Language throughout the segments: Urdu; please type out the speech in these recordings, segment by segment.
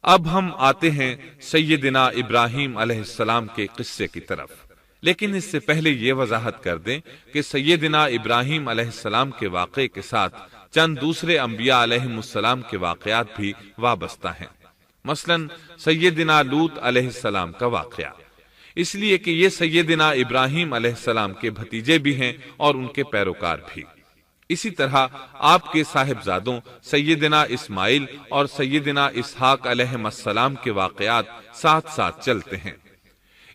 اب ہم آتے ہیں سیدنا ابراہیم علیہ السلام کے قصے کی طرف، لیکن اس سے پہلے یہ وضاحت کر دیں کہ سیدنا ابراہیم علیہ السلام کے واقعے کے ساتھ چند دوسرے انبیاء علیہم السلام کے واقعات بھی وابستہ ہیں، مثلا سیدنا لوط علیہ السلام کا واقعہ، اس لیے کہ یہ سیدنا ابراہیم علیہ السلام کے بھتیجے بھی ہیں اور ان کے پیروکار بھی۔ اسی طرح آپ کے صاحبزادوں سیدنا اسماعیل اور سیدنا اسحاق علیہ السلام کے واقعات ساتھ ساتھ چلتے ہیں۔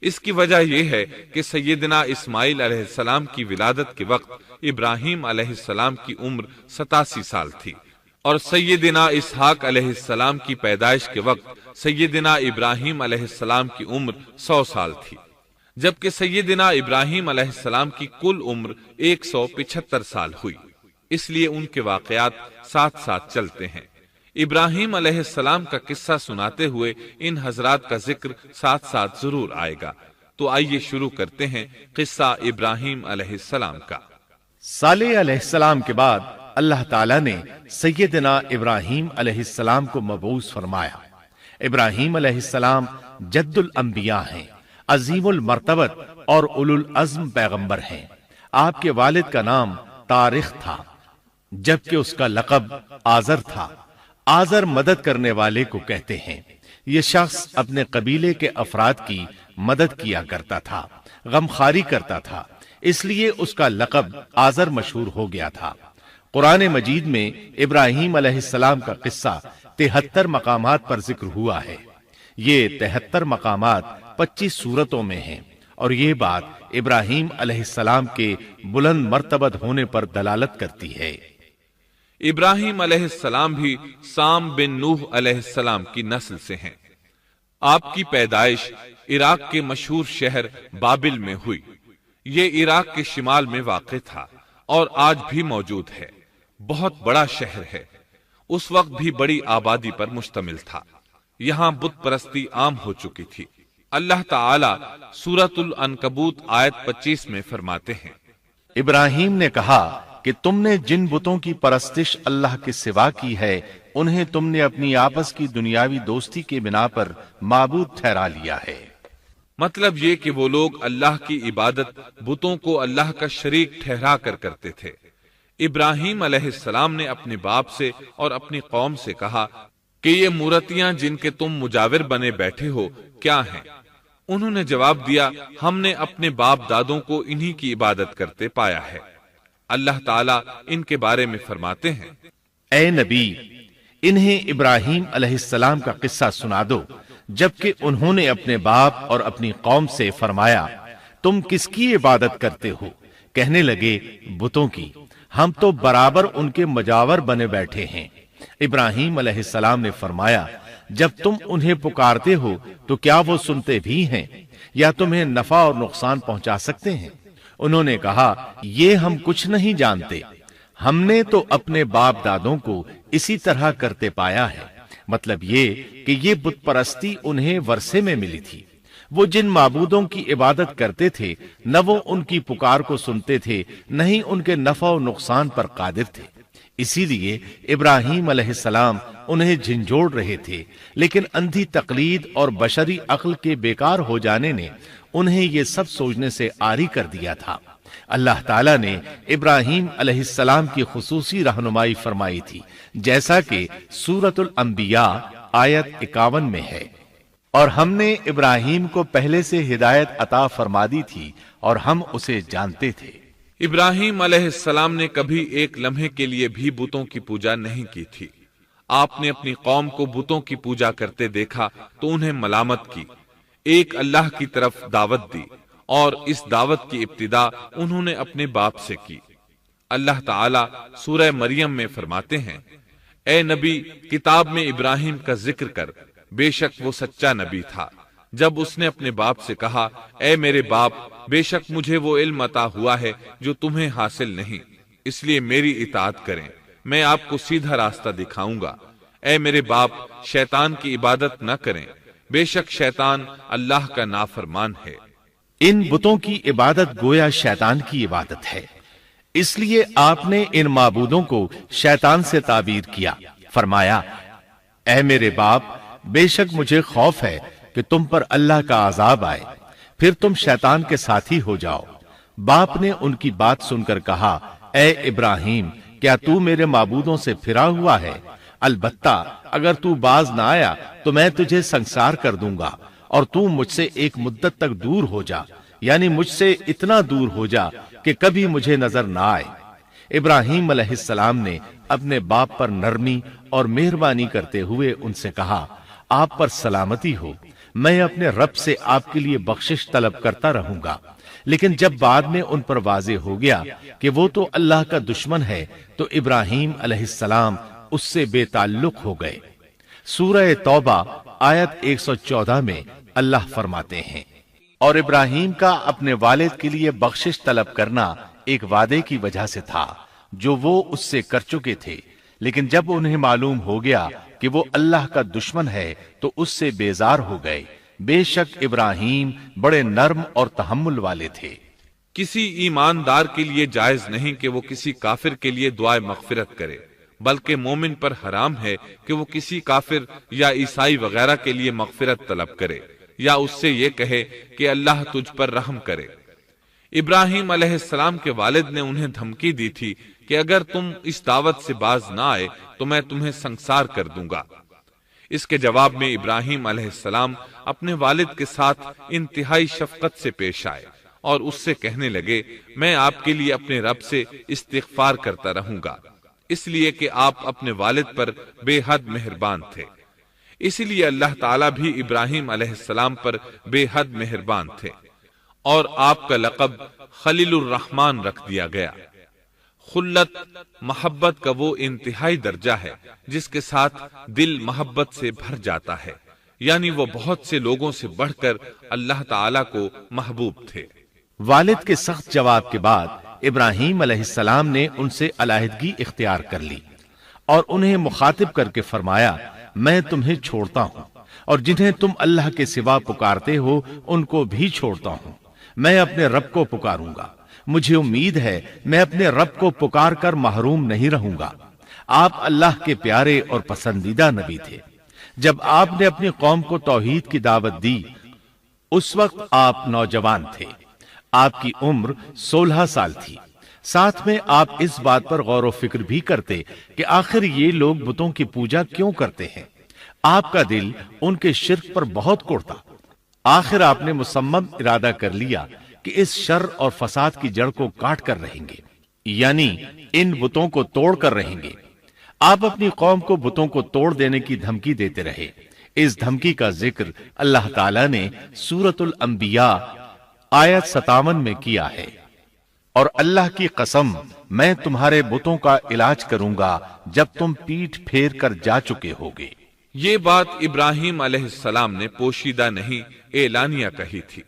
اس کی وجہ یہ ہے کہ سیدنا اسماعیل علیہ السلام کی ولادت کے وقت ابراہیم علیہ السلام کی عمر 87 سال تھی، اور سیدنا اسحاق علیہ السلام کی پیدائش کے وقت سیدنا ابراہیم علیہ السلام کی عمر 100 سال تھی، جبکہ سیدنا ابراہیم علیہ السلام کی کل عمر 175 سال ہوئی، اس لیے ان کے واقعات ساتھ ساتھ چلتے ہیں۔ ابراہیم علیہ السلام کا قصہ سناتے ہوئے ان حضرات کا ذکر ساتھ ساتھ ضرور آئے گا، تو آئیے شروع کرتے ہیں قصہ ابراہیم علیہ السلام کا۔ صالح علیہ السلام کے بعد اللہ تعالیٰ نے سیدنا ابراہیم علیہ السلام کو مبعوث فرمایا۔ ابراہیم علیہ السلام جد الانبیاء ہیں، عظیم المرتبت اور اولو العزم پیغمبر ہیں۔ آپ کے والد کا نام طارق تھا، جبکہ اس کا لقب آزر تھا۔ آزر مدد کرنے والے کو کہتے ہیں۔ یہ شخص اپنے قبیلے کے افراد کی مدد کیا کرتا تھا، غمخواری کرتا تھا، اس لیے اس کا لقب آزر مشہور ہو گیا تھا۔ قرآن مجید میں ابراہیم علیہ السلام کا قصہ 73 مقامات پر ذکر ہوا ہے۔ یہ 73 مقامات 25 سورتوں میں ہیں، اور یہ بات ابراہیم علیہ السلام کے بلند مرتبت ہونے پر دلالت کرتی ہے۔ ابراہیم علیہ السلام بھی سام بن نوح علیہ السلام کی نسل سے ہیں۔ آپ کی پیدائش عراق کے مشہور شہر بابل میں ہوئی۔ یہ عراق کے شمال میں واقع تھا اور آج بھی موجود ہے۔ بہت بڑا شہر ہے، اس وقت بھی بڑی آبادی پر مشتمل تھا۔ یہاں بت پرستی عام ہو چکی تھی۔ اللہ تعالی سورۃ العنکبوت آیت 25 میں فرماتے ہیں، ابراہیم نے کہا کہ تم نے جن بتوں کی پرستش اللہ کے سوا کی ہے، انہیں تم نے اپنی آپس کی دنیاوی دوستی کے بنا پر معبود ٹھہرا لیا ہے۔ مطلب یہ کہ وہ لوگ اللہ کی عبادت بتوں کو اللہ کا شریک ٹھہرا کر کرتے تھے۔ ابراہیم علیہ السلام نے اپنے باپ سے اور اپنی قوم سے کہا کہ یہ مورتیاں جن کے تم مجاور بنے بیٹھے ہو کیا ہیں؟ انہوں نے جواب دیا، ہم نے اپنے باپ دادوں کو انہی کی عبادت کرتے پایا ہے۔ اللہ تعالیٰ ان کے بارے میں فرماتے ہیں، اے نبی، انہیں ابراہیم علیہ السلام کا قصہ سنا دو، جبکہ انہوں نے اپنے باپ اور اپنی قوم سے فرمایا، تم کس کی عبادت کرتے ہو؟ کہنے لگے، بتوں کی، ہم تو برابر ان کے مجاور بنے بیٹھے ہیں۔ ابراہیم علیہ السلام نے فرمایا، جب تم انہیں پکارتے ہو تو کیا وہ سنتے بھی ہیں یا تمہیں نفع اور نقصان پہنچا سکتے ہیں؟ انہوں نے کہا، یہ ہم کچھ نہیں جانتے، ہم نے تو اپنے باپ دادوں کو اسی طرح کرتے پایا ہے۔ مطلب یہ کہ یہ بت پرستی انہیں ورثے میں ملی تھی۔ وہ جن معبودوں کی عبادت کرتے تھے، نہ وہ ان کی پکار کو سنتے تھے، نہ ہی ان کے نفع و نقصان پر قادر تھے۔ اسی لیے ابراہیم علیہ السلام انہیں جھنجھوڑ رہے تھے، لیکن اندھی تقلید اور بشری عقل کے بیکار ہو جانے نے انہیں یہ سب سوچنے سے عاری کر دیا تھا۔ اللہ تعالیٰ نے ابراہیم علیہ السلام کی خصوصی رہنمائی فرمائی تھی، جیسا کہ سورۃ الانبیاء آیت 51 میں ہے، اور ہم نے ابراہیم کو پہلے سے ہدایت عطا فرما دی تھی اور ہم اسے جانتے تھے۔ ابراہیم علیہ السلام نے کبھی ایک لمحے کے لیے بھی بتوں کی پوجا نہیں کی تھی۔ آپ نے اپنی قوم کو بتوں کی پوجا کرتے دیکھا تو انہیں ملامت کی، ایک اللہ کی طرف دعوت دی، اور اس دعوت کی ابتدا انہوں نے اپنے باپ سے کی۔ اللہ تعالی سورہ مریم میں فرماتے ہیں، اے نبی، کتاب میں ابراہیم کا ذکر کر، بے شک وہ سچا نبی تھا۔ جب اس نے اپنے باپ سے کہا، اے میرے باپ، بے شک مجھے وہ علم عطا ہوا ہے جو تمہیں حاصل نہیں، اس لیے میری اطاعت کریں، میں آپ کو سیدھا راستہ دکھاؤں گا۔ اے میرے باپ، شیطان کی عبادت نہ کریں، بے شک شیطان اللہ کا نافرمان ہے۔ ان بتوں کی عبادت گویا شیطان کی عبادت ہے، اس لیے آپ نے ان معبودوں کو شیطان سے تعبیر کیا۔ فرمایا، اے میرے باپ، بے شک مجھے خوف ہے کہ تم پر اللہ کا عذاب آئے، پھر تم شیطان کے ساتھی ہو جاؤ۔ باپ نے ان کی بات سن کر کہا، اے ابراہیم، کیا تو میرے معبودوں سے پھرا ہوا ہے؟ البتہ اگر تو باز نہ آیا تو میں تجھے سنسار کر دوں گا، اور تو مجھ سے ایک مدت تک دور ہو جا، یعنی مجھ سے اتنا دور ہو جا کہ کبھی مجھے نظر نہ آئے۔ ابراہیم علیہ السلام نے اپنے باپ پر نرمی اور مہربانی کرتے ہوئے ان سے کہا، آپ پر سلامتی ہو، میں اپنے رب سے آپ کے لیے بخشش طلب کرتا رہوں گا۔ لیکن جب بعد میں ان پر واضح ہو گیا کہ وہ تو اللہ کا دشمن ہے تو ابراہیم علیہ السلام اس سے بے تعلق ہو گئے۔ سورہ توبہ آیت 114 میں اللہ فرماتے ہیں، اور ابراہیم کا اپنے والد کے لیے بخشش طلب کرنا ایک وعدے کی وجہ سے تھا جو وہ اس سے کر چکے تھے، لیکن جب انہیں معلوم ہو گیا کہ وہ اللہ کا دشمن ہے تو اس سے بیزار ہو گئے۔ بے شک ابراہیم بڑے نرم اور تحمل والے تھے۔ کسی ایماندار کے لیے جائز نہیں کہ وہ کسی کافر کے لیے دعائے مغفرت کرے، بلکہ مومن پر حرام ہے کہ وہ کسی کافر یا عیسائی وغیرہ کے لیے مغفرت طلب کرے یا اس سے یہ کہے کہ اللہ تجھ پر رحم کرے۔ ابراہیم علیہ السلام کے والد نے انہیں دھمکی دی تھی کہ اگر تم اس دعوت سے باز نہ آئے تو میں تمہیں سنسار کر دوں گا۔ اس کے جواب میں ابراہیم علیہ السلام اپنے والد کے ساتھ انتہائی شفقت سے پیش آئے اور اس سے کہنے لگے، میں آپ کے لیے اپنے رب سے استغفار کرتا رہوں گا، اس لیے کہ آپ اپنے والد پر بے حد مہربان تھے۔ اسی لیے اللہ تعالیٰ بھی ابراہیم علیہ السلام پر بے حد مہربان تھے، اور آپ کا لقب خلیل الرحمن رکھ دیا گیا۔ خلت محبت کا وہ انتہائی درجہ ہے جس کے ساتھ دل محبت سے بھر جاتا ہے، یعنی وہ بہت سے لوگوں سے بڑھ کر اللہ تعالیٰ کو محبوب تھے۔ والد کے سخت جواب کے بعد ابراہیم علیہ السلام نے ان سے علیحدگی اختیار کر لی اور انہیں مخاطب کر کے فرمایا، میں تمہیں چھوڑتا ہوں اور جنہیں تم اللہ کے سوا پکارتے ہو ان کو بھی چھوڑتا ہوں، میں اپنے رب کو پکاروں گا۔ مجھے امید ہے میں اپنے رب کو پکار کر محروم نہیں رہوں گا۔ آپ اللہ کے پیارے اور پسندیدہ نبی تھے۔ جب آپ نے اپنی قوم کو توحید کی دعوت دی اس وقت آپ نوجوان تھے، آپ کی عمر 16 سال تھی۔ ساتھ میں آپ اس بات پر غور و فکر بھی کرتے کہ آخر یہ لوگ بتوں کی پوجا کیوں کرتے ہیں۔ آپ کا دل ان کے شرک پر بہت کوڑتا۔ آخر آپ نے مصمم ارادہ کر لیا کہ اس شر اور فساد کی جڑ کو کاٹ کر رہیں گے، یعنی ان بتوں کو توڑ کر رہیں گے۔ آپ اپنی قوم کو بتوں کو توڑ دینے کی دھمکی دیتے رہے۔ اس دھمکی کا ذکر اللہ تعالیٰ نے سورۃ الانبیاء آیت 57 میں کیا ہے، اور اللہ کی قسم میں تمہارے بتوں کا علاج کروں گا جب تم پیٹھ پھیر کر جا چکے ہوگے۔ یہ بات ابراہیم علیہ السلام نے پوشیدہ نہیں اعلانیہ کہی تھی۔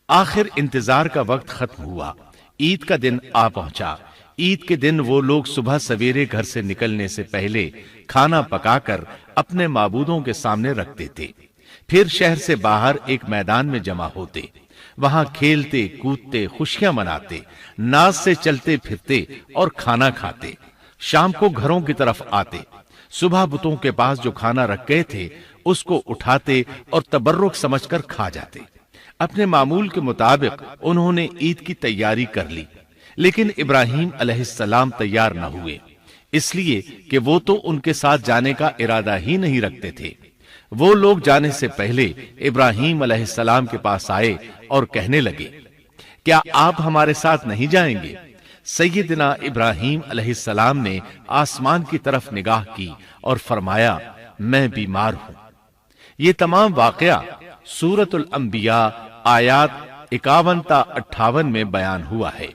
آخر انتظار کا وقت ختم ہوا، عید کا دن آ پہنچا۔ عید کے دن وہ لوگ صبح سویرے گھر سے نکلنے سے پہلے کھانا پکا کر اپنے معبودوں کے سامنے رکھتے تھے، پھر شہر سے باہر ایک میدان میں جمع ہوتے، وہاں کھیلتے کودتے خوشیاں مناتے، ناز سے چلتے پھرتے اور کھانا کھاتے۔ شام کو گھروں کی طرف آتے، صبح بتوں کے پاس جو کھانا رکھ گئے تھے اس کو اٹھاتے اور تبرک سمجھ کر کھا جاتے۔ اپنے معمول کے مطابق انہوں نے عید کی تیاری کر لی، لیکن ابراہیم علیہ السلام تیار نہ ہوئے، اس لیے کہ وہ تو ان کے ساتھ جانے کا ارادہ ہی نہیں رکھتے تھے۔ وہ لوگ جانے سے پہلے ابراہیم علیہ السلام کے پاس آئے اور کہنے لگے، کیا آپ ہمارے ساتھ نہیں جائیں گے؟ سیدنا ابراہیم علیہ السلام نے آسمان کی طرف نگاہ کی اور فرمایا، میں بیمار ہوں۔ یہ تمام واقعہ سورۃ الانبیاء آیات 51 تا 58 میں بیان ہوا ہے۔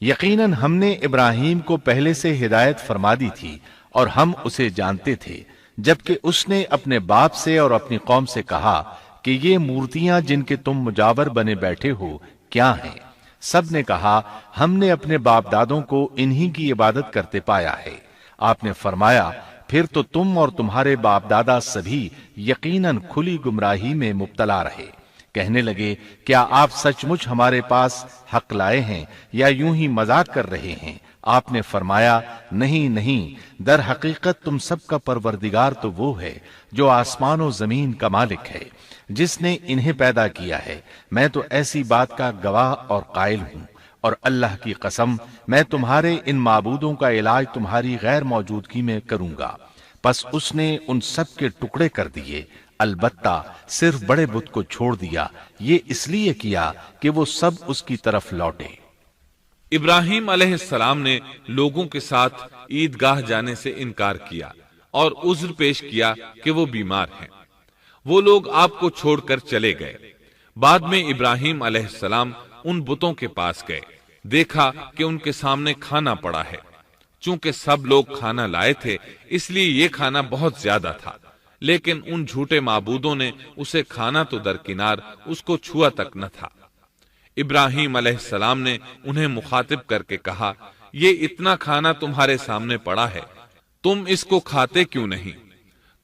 یقیناً ہم نے ابراہیم کو پہلے سے ہدایت فرما دی تھی اور ہم اسے جانتے تھے، جبکہ اس نے اپنے باپ سے اور اپنی قوم سے کہا کہ یہ مورتیاں جن کے تم مجاور بنے بیٹھے ہو کیا ہیں؟ سب نے کہا، ہم نے اپنے باپ دادوں کو انہی کی عبادت کرتے پایا ہے۔ آپ نے فرمایا، پھر تو تم اور تمہارے باپ دادا سبھی یقیناً کھلی گمراہی میں مبتلا رہے۔ کہنے لگے کیا آپ سچ مچ ہمارے پاس حق لائے ہیں یا یوں ہی مذاق کر رہے ہیں؟ آپ نے فرمایا نہیں نہیں، در حقیقت تم سب کا پروردگار تو وہ ہے جو آسمان و زمین کا مالک ہے، جس نے انہیں پیدا کیا ہے۔ میں تو ایسی بات کا گواہ اور قائل ہوں، اور اللہ کی قسم میں تمہارے ان معبودوں کا علاج تمہاری غیر موجودگی میں کروں گا۔ پس اس نے ان سب کے ٹکڑے کر دیے، البتہ صرف بڑے بت کو چھوڑ دیا، یہ اس لیے کیا کہ وہ سب اس کی طرف لوٹے۔ ابراہیم علیہ السلام نے لوگوں کے ساتھ عیدگاہ جانے سے انکار کیا اور عذر پیش کیا کہ وہ بیمار ہیں۔ وہ لوگ آپ کو چھوڑ کر چلے گئے۔ بعد میں ابراہیم علیہ السلام ان بتوں کے پاس گئے، دیکھا کہ ان کے سامنے کھانا پڑا ہے۔ چونکہ سب لوگ کھانا لائے تھے اس لیے یہ کھانا بہت زیادہ تھا، لیکن ان جھوٹے معبودوں نے اسے کھانا تو درکنار اس کو چھوا تک نہ تھا۔ ابراہیم علیہ السلام نے انہیں مخاطب کر کے کہا، یہ اتنا کھانا تمہارے سامنے پڑا ہے، تم اس کو کھاتے کیوں نہیں؟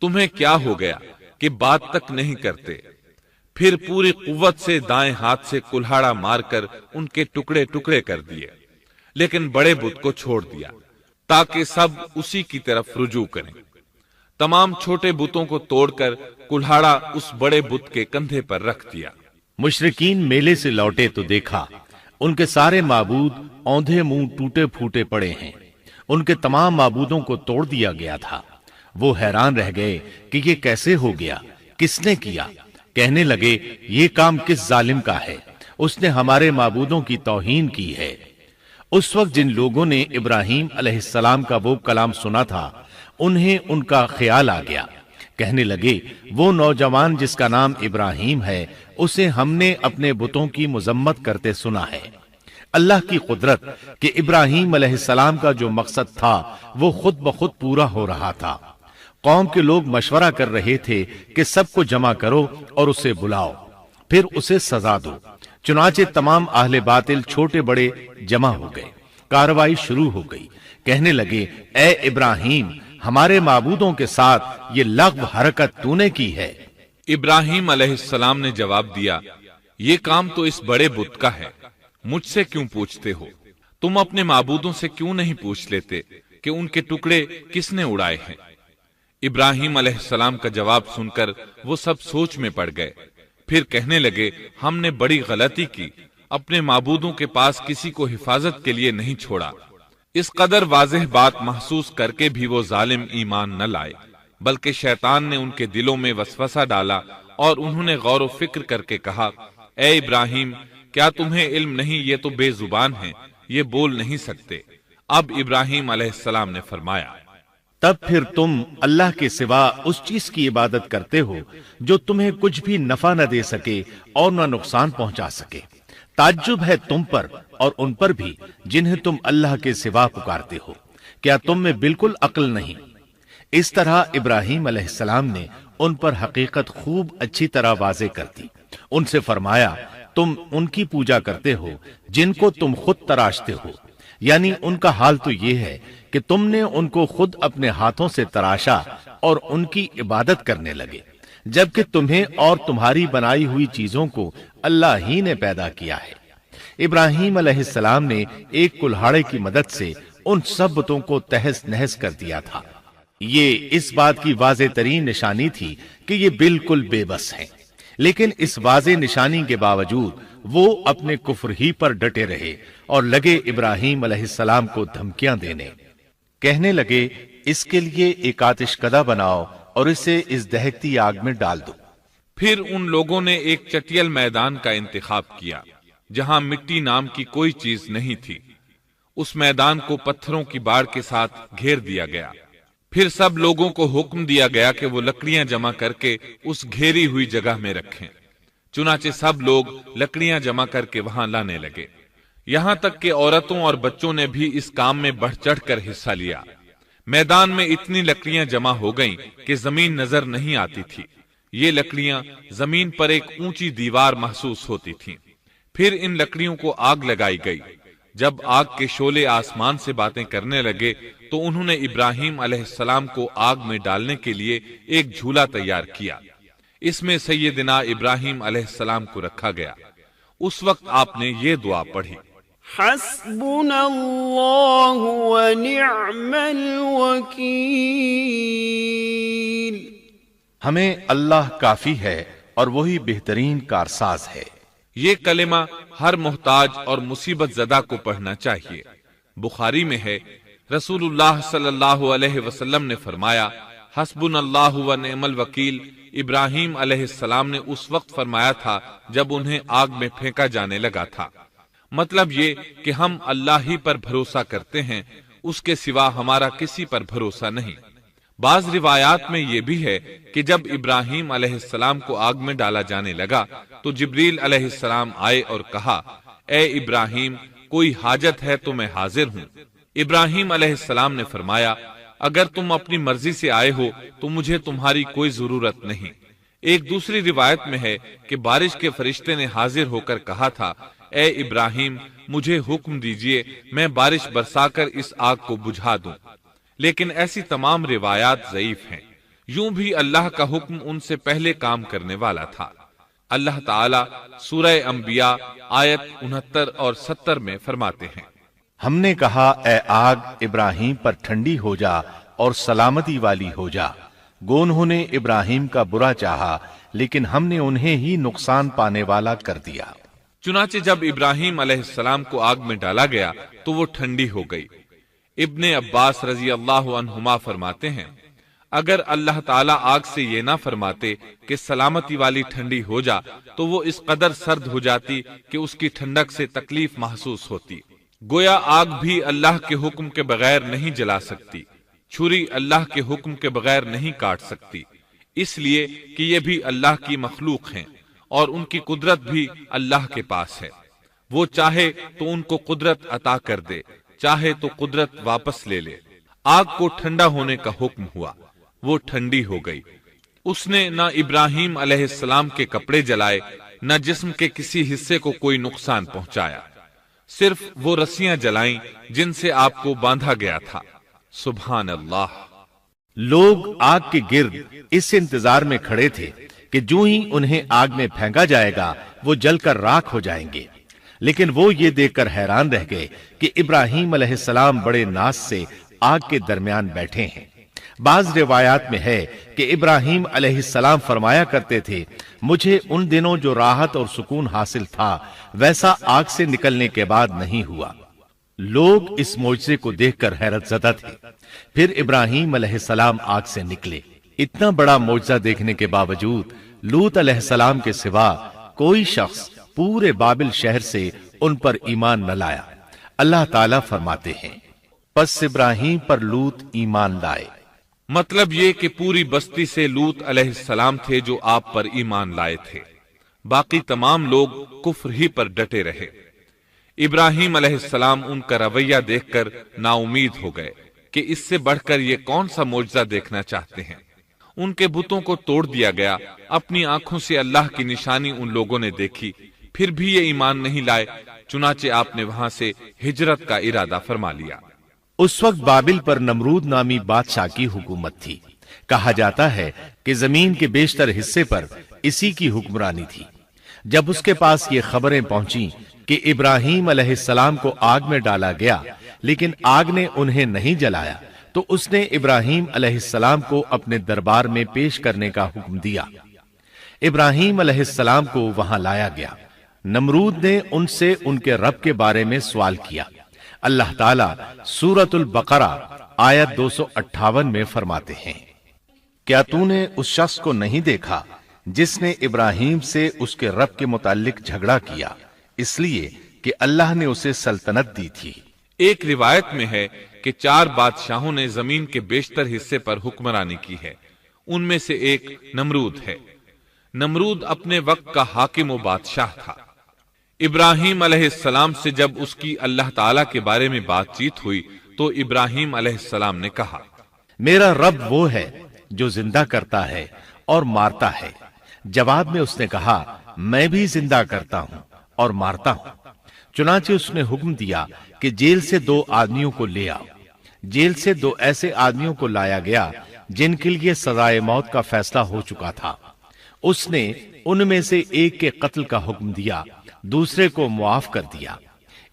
تمہیں کیا ہو گیا کہ بات تک نہیں کرتے؟ پھر پوری قوت سے دائیں ہاتھ سے کلہاڑا مار کر ان کے ٹکڑے ٹکڑے کر دیے، لیکن بڑے بت کو چھوڑ دیا تاکہ سب اسی کی طرف رجوع کریں۔ تمام چھوٹے بتوں کو توڑ کر کلہاڑا اس بڑے بت کے کندھے پر رکھ دیا۔ مشرکین میلے سے لوٹے تو دیکھا ان کے سارے معبود اوندھے منہ ٹوٹے پھوٹے پڑے ہیں، ان کے تمام معبودوں کو توڑ دیا گیا تھا۔ وہ حیران رہ گئے کہ یہ کیسے ہو گیا، کس نے کیا؟ کہنے لگے یہ کام کس ظالم کا ہے، اس نے ہمارے معبودوں کی توہین کی ہے۔ اس وقت جن لوگوں نے ابراہیم علیہ السلام کا وہ کلام سنا تھا انہیں ان کا خیال آ گیا، کہنے لگے وہ نوجوان جس کا نام ابراہیم ہے اسے ہم نے اپنے بتوں کی مذمت کرتے سنا ہے۔ اللہ کی قدرت کہ ابراہیم علیہ السلام کا جو مقصد تھا وہ خود بخود پورا ہو رہا تھا۔ قوم کے لوگ مشورہ کر رہے تھے کہ سب کو جمع کرو اور اسے بلاؤ، پھر اسے سزا دو۔ چنانچہ تمام اہل باطل چھوٹے بڑے جمع ہو گئے، کارروائی شروع ہو گئی۔ کہنے لگے اے ابراہیم، ہمارے معبودوں کے ساتھ یہ لغو حرکت تو نے کی ہے۔ ابراہیم علیہ السلام نے جواب دیا، یہ کام تو اس بڑے بت کا ہے، مجھ سے کیوں پوچھتے ہو؟ تم اپنے معبودوں سے کیوں نہیں پوچھ لیتے کہ ان کے ٹکڑے کس نے اڑائے ہیں؟ ابراہیم علیہ السلام کا جواب سن کر وہ سب سوچ میں پڑ گئے، پھر کہنے لگے ہم نے بڑی غلطی کی، اپنے معبودوں کے پاس کسی کو حفاظت کے لیے نہیں چھوڑا۔ اس قدر واضح بات محسوس کر کے بھی وہ ظالم ایمان نہ لائے، بلکہ شیطان نے ان کے دلوں میں وسوسہ ڈالا اور انہوں نے غور و فکر کر کے کہا، اے ابراہیم، کیا تمہیں علم نہیں یہ تو بے زبان ہیں، یہ بول نہیں سکتے۔ اب ابراہیم علیہ السلام نے فرمایا، تب پھر تم اللہ کے سوا اس چیز کی عبادت کرتے ہو جو تمہیں کچھ بھی نفع نہ دے سکے اور نہ نقصان پہنچا سکے۔ تعجب ہے تم پر اور ان پر بھی جنہیں تم اللہ کے سوا پکارتے ہو، کیا تم میں بالکل عقل نہیں؟ اس طرح ابراہیم علیہ السلام نے ان پر حقیقت خوب اچھی طرح واضح کر دی۔ ان سے فرمایا تم ان کی پوجا کرتے ہو جن کو تم خود تراشتے ہو، یعنی ان کا حال تو یہ ہے کہ تم نے ان کو خود اپنے ہاتھوں سے تراشا اور ان کی عبادت کرنے لگے، جبکہ تمہیں اور تمہاری بنائی ہوئی چیزوں کو اللہ ہی نے پیدا کیا ہے۔ ابراہیم علیہ السلام نے ایک کلہاڑے کی مدد سے ان سب بتوں کو تہس نہس کر دیا تھا۔ یہ اس بات کی واضح ترین نشانی تھی کہ یہ بالکل بے بس ہیں، لیکن اس واضح نشانی کے باوجود وہ اپنے کفر ہی پر ڈٹے رہے اور لگے ابراہیم علیہ السلام کو دھمکیاں دینے۔ کہنے لگے اس کے لیے ایک آتش کدہ بناؤ اور اسے اس دہکتی آگ میں ڈال دو۔ پھر ان لوگوں نے ایک چٹیل میدان کا انتخاب کیا جہاں مٹی نام کی کوئی چیز نہیں تھی۔ اس میدان کو پتھروں کی باڑ کے ساتھ گھیر دیا گیا۔ پھر سب لوگوں کو حکم دیا گیا کہ وہ لکڑیاں جمع کر کے اس گھیری ہوئی جگہ میں رکھیں۔ چنانچہ سب لوگ لکڑیاں جمع کر کے وہاں لانے لگے، یہاں تک کہ عورتوں اور بچوں نے بھی اس کام میں بڑھ چڑھ کر حصہ لیا۔ میدان میں اتنی لکڑیاں جمع ہو گئیں کہ زمین نظر نہیں آتی تھی۔ یہ لکڑیاں زمین پر ایک اونچی دیوار محسوس ہوتی تھیں۔ پھر ان لکڑیوں کو آگ لگائی گئی۔ جب آگ کے شعلے آسمان سے باتیں کرنے لگے تو انہوں نے ابراہیم علیہ السلام کو آگ میں ڈالنے کے لیے ایک جھولا تیار کیا۔ اس میں سیدنا ابراہیم علیہ السلام کو رکھا گیا۔ اس وقت آپ نے یہ دعا پڑھی، حسبنا اللہ ونعم الوکیل، ہمیں اللہ کافی ہے اور وہی بہترین کارساز ہے۔ یہ کلمہ ہر محتاج اور مصیبت زدہ کو پڑھنا چاہیے۔ بخاری میں ہے، رسول اللہ صلی اللہ علیہ وسلم نے فرمایا، حسبنا اللہ و نعم الوکیل ابراہیم علیہ السلام نے اس وقت فرمایا تھا جب انہیں آگ میں پھینکا جانے لگا تھا۔ مطلب یہ کہ ہم اللہ ہی پر بھروسہ کرتے ہیں، اس کے سوا ہمارا کسی پر بھروسہ نہیں۔ بعض روایات میں یہ بھی ہے کہ جب ابراہیم علیہ السلام کو آگ میں ڈالا جانے لگا تو جبریل علیہ السلام آئے اور کہا، اے ابراہیم، کوئی حاجت ہے تو میں حاضر ہوں۔ ابراہیم علیہ السلام نے فرمایا، اگر تم اپنی مرضی سے آئے ہو تو مجھے تمہاری کوئی ضرورت نہیں۔ ایک دوسری روایت میں ہے کہ بارش کے فرشتے نے حاضر ہو کر کہا تھا، اے ابراہیم، مجھے حکم دیجئے میں بارش برسا کر اس آگ کو بجھا دوں۔ لیکن ایسی تمام روایات ضعیف ہیں۔ یوں بھی اللہ کا حکم ان سے پہلے کام کرنے والا تھا۔ اللہ تعالی سورہ انبیاء آیت 69 اور 70 میں فرماتے ہیں، ہم نے کہا، اے آگ ابراہیم پر ٹھنڈی ہو جا اور سلامتی والی ہو جا۔ گو انہوں نے ابراہیم کا برا چاہا لیکن ہم نے انہیں ہی نقصان پانے والا کر دیا۔ چنانچہ جب ابراہیم علیہ السلام کو آگ میں ڈالا گیا تو وہ ٹھنڈی ہو گئی۔ ابن عباس رضی اللہ عنہما فرماتے ہیں، اگر اللہ تعالیٰ آگ سے یہ نہ فرماتے کہ سلامتی والی ٹھنڈی ہو جا تو وہ اس قدر سرد ہو جاتی کہ اس کی ٹھنڈک سے تکلیف محسوس ہوتی۔ گویا آگ بھی اللہ کے حکم کے بغیر نہیں جلا سکتی، چھری اللہ کے حکم کے بغیر نہیں کاٹ سکتی، اس لیے کہ یہ بھی اللہ کی مخلوق ہیں اور ان کی قدرت بھی اللہ کے پاس ہے۔ وہ چاہے تو ان کو قدرت عطا کر دے، چاہے تو قدرت واپس لے لے۔ آگ کو ٹھنڈا ہونے کا حکم ہوا، وہ ٹھنڈی ہو گئی۔ اس نے نہ ابراہیم علیہ السلام کے کپڑے جلائے، نہ جسم کے کسی حصے کو کوئی نقصان پہنچایا، صرف وہ رسیاں جلائیں جن سے آپ کو باندھا گیا تھا۔ سبحان اللہ۔ لوگ آگ کے گرد اس انتظار میں کھڑے تھے کہ جو ہی انہیں آگ میں پھینکا جائے گا وہ جل کر راکھ ہو جائیں گے، لیکن وہ یہ دیکھ کر حیران رہ گئے کہ ابراہیم علیہ السلام بڑے ناز سے آگ کے درمیان بیٹھے ہیں۔ بعض روایات میں ہے کہ ابراہیم علیہ السلام فرمایا کرتے تھے، مجھے ان دنوں جو راحت اور سکون حاصل تھا ویسا آگ سے نکلنے کے بعد نہیں ہوا۔ لوگ اس معجزے کو دیکھ کر حیرت زدہ تھے۔ پھر ابراہیم علیہ السلام آگ سے نکلے۔ اتنا بڑا معجزہ دیکھنے کے باوجود لوط علیہ السلام کے سوا کوئی شخص پورے بابل شہر سے ان پر ایمان نہ لایا۔ اللہ تعالیٰ فرماتے ہیں، پس ابراہیم پر لوط ایمان لائے۔ مطلب یہ کہ پوری بستی سے لوط علیہ السلام تھے جو آپ پر ایمان لائے تھے، باقی تمام لوگ کفر ہی پر ڈٹے رہے۔ ابراہیم علیہ السلام ان کا رویہ دیکھ کر نا امید ہو گئے کہ اس سے بڑھ کر یہ کون سا معجزہ دیکھنا چاہتے ہیں۔ ان کے بتوں کو توڑ دیا گیا، اپنی آنکھوں سے اللہ کی نشانی ان لوگوں نے دیکھی، پھر بھی یہ ایمان نہیں لائے، چنانچہ آپ نے وہاں سے ہجرت کا ارادہ فرما لیا۔ اس وقت بابل پر نمرود نامی بادشاہ کی حکومت تھی۔ کہا جاتا ہے کہ زمین کے بیشتر حصے پر اسی کی حکمرانی تھی۔ جب اس کے پاس یہ خبریں پہنچیں کہ ابراہیم علیہ السلام کو آگ میں ڈالا گیا لیکن آگ نے انہیں نہیں جلایا، تو اس نے ابراہیم علیہ السلام کو اپنے دربار میں پیش کرنے کا حکم دیا۔ ابراہیم علیہ السلام کو وہاں لایا گیا۔ نمرود نے ان سے ان کے رب کے بارے میں سوال کیا۔ اللہ تعالیٰ سورۃ البقرہ آیت 258 میں فرماتے ہیں، کیا تو نے اس شخص کو نہیں دیکھا جس نے ابراہیم سے اس کے رب کے متعلق جھگڑا کیا، اس لیے کہ اللہ نے اسے سلطنت دی تھی۔ ایک روایت میں ہے کہ 4 بادشاہوں نے زمین کے بیشتر حصے پر حکمرانی کی ہے، ان میں سے ایک نمرود ہے۔ نمرود اپنے وقت کا حاکم و بادشاہ تھا۔ ابراہیم علیہ السلام سے جب اس کی اللہ تعالیٰ کے بارے میں بات چیت ہوئی تو ابراہیم علیہ السلام نے کہا، میرا رب وہ ہے جو زندہ کرتا ہے اور مارتا ہے۔ جواب میں اس نے کہا، میں بھی زندہ کرتا ہوں اور مارتا ہوں۔ چنانچہ اس نے حکم دیا کہ جیل سے 2 آدمیوں کو لے آؤ۔ جیل سے 2 ایسے آدمیوں کو لایا گیا جن کے لیے سزائے موت کا فیصلہ ہو چکا تھا۔ اس نے ان میں سے ایک کے قتل کا حکم دیا، دوسرے کو معاف کر دیا۔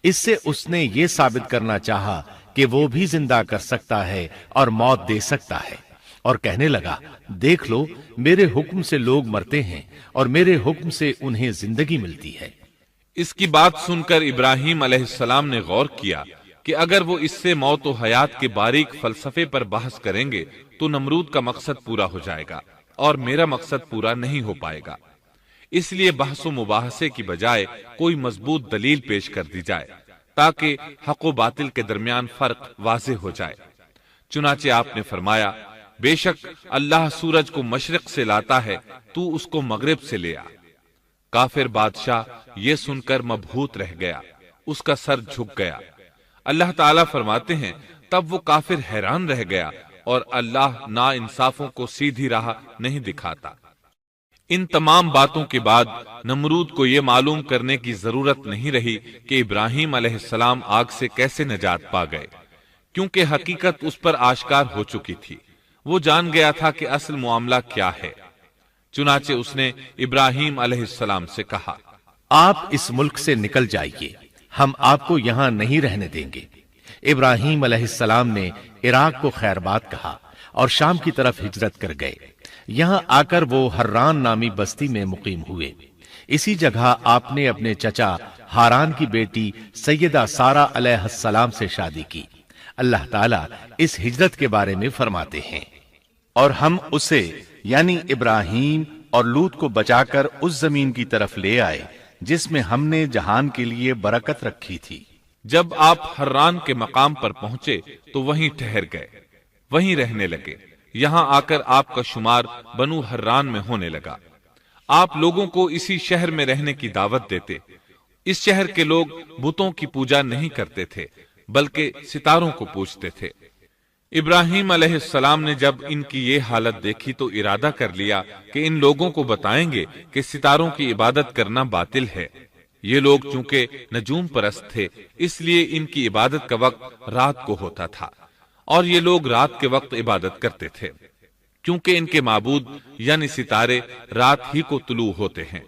اس سے اس نے یہ ثابت کرنا چاہا کہ وہ بھی زندہ کر سکتا ہے اور موت دے سکتا ہے، اور کہنے لگا دیکھ لو میرے حکم سے لوگ مرتے ہیں اور میرے حکم سے انہیں زندگی ملتی ہے۔ اس کی بات سن کر ابراہیم علیہ السلام نے غور کیا کہ اگر وہ اس سے موت و حیات کے باریک فلسفے پر بحث کریں گے تو نمرود کا مقصد پورا ہو جائے گا اور میرا مقصد پورا نہیں ہو پائے گا۔ اس لیے بحث و مباحثے کی بجائے کوئی مضبوط دلیل پیش کر دی جائے تاکہ حق و باطل کے درمیان فرق واضح ہو جائے۔ چنانچہ آپ نے فرمایا بے شک اللہ سورج کو مشرق سے لاتا ہے، تو اس کو مغرب سے لے آ۔ کافر بادشاہ یہ سن کر مبہوت رہ گیا، اس کا سر جھک گیا۔ اللہ تعالیٰ فرماتے ہیں تب وہ کافر حیران رہ گیا اور اللہ نا انصافوں کو سیدھی راہ نہیں دکھاتا۔ ان تمام باتوں کے بعد نمرود کو یہ معلوم کرنے کی ضرورت نہیں رہی کہ ابراہیم علیہ السلام آگ سے کیسے نجات پا گئے، کیونکہ حقیقت اس پر آشکار ہو چکی تھی۔ وہ جان گیا تھا کہ اصل معاملہ کیا ہے۔ چنانچہ اس نے ابراہیم علیہ السلام سے کہا آپ اس ملک سے نکل جائیے، ہم آپ کو یہاں نہیں رہنے دیں گے۔ ابراہیم علیہ السلام نے عراق کو خیر بات کہا اور شام کی طرف ہجرت کر گئے۔ یہاں آ کر وہ حران نامی بستی میں مقیم ہوئے۔ اسی جگہ آپ نے اپنے چچا ہاران کی بیٹی سیدہ سارہ علیہ السلام سے شادی کی۔ اللہ تعالیٰ اس ہجرت کے بارے میں فرماتے ہیں اور ہم اسے یعنی ابراہیم اور لوط کو بچا کر اس زمین کی طرف لے آئے جس میں ہم نے جہان کے لیے برکت رکھی تھی۔ جب آپ حران کے مقام پر پہنچے تو وہیں ٹھہر گئے، وہیں رہنے لگے۔ یہاں آ کر آپ کا شمار بنو حران میں ہونے لگا۔ آپ لوگوں کو اسی شہر میں رہنے کی دعوت دیتے۔ اس شہر کے لوگ بتوں کی پوجا نہیں کرتے تھے بلکہ ستاروں کو پوجتے تھے۔ ابراہیم علیہ السلام نے جب ان کی یہ حالت دیکھی تو ارادہ کر لیا کہ ان لوگوں کو بتائیں گے کہ ستاروں کی عبادت کرنا باطل ہے۔ یہ لوگ چونکہ نجوم پرست تھے اس لیے ان کی عبادت کا وقت رات کو ہوتا تھا، اور یہ لوگ رات کے وقت عبادت کرتے تھے کیونکہ ان کے معبود یعنی ستارے رات ہی کو طلوع ہوتے ہیں۔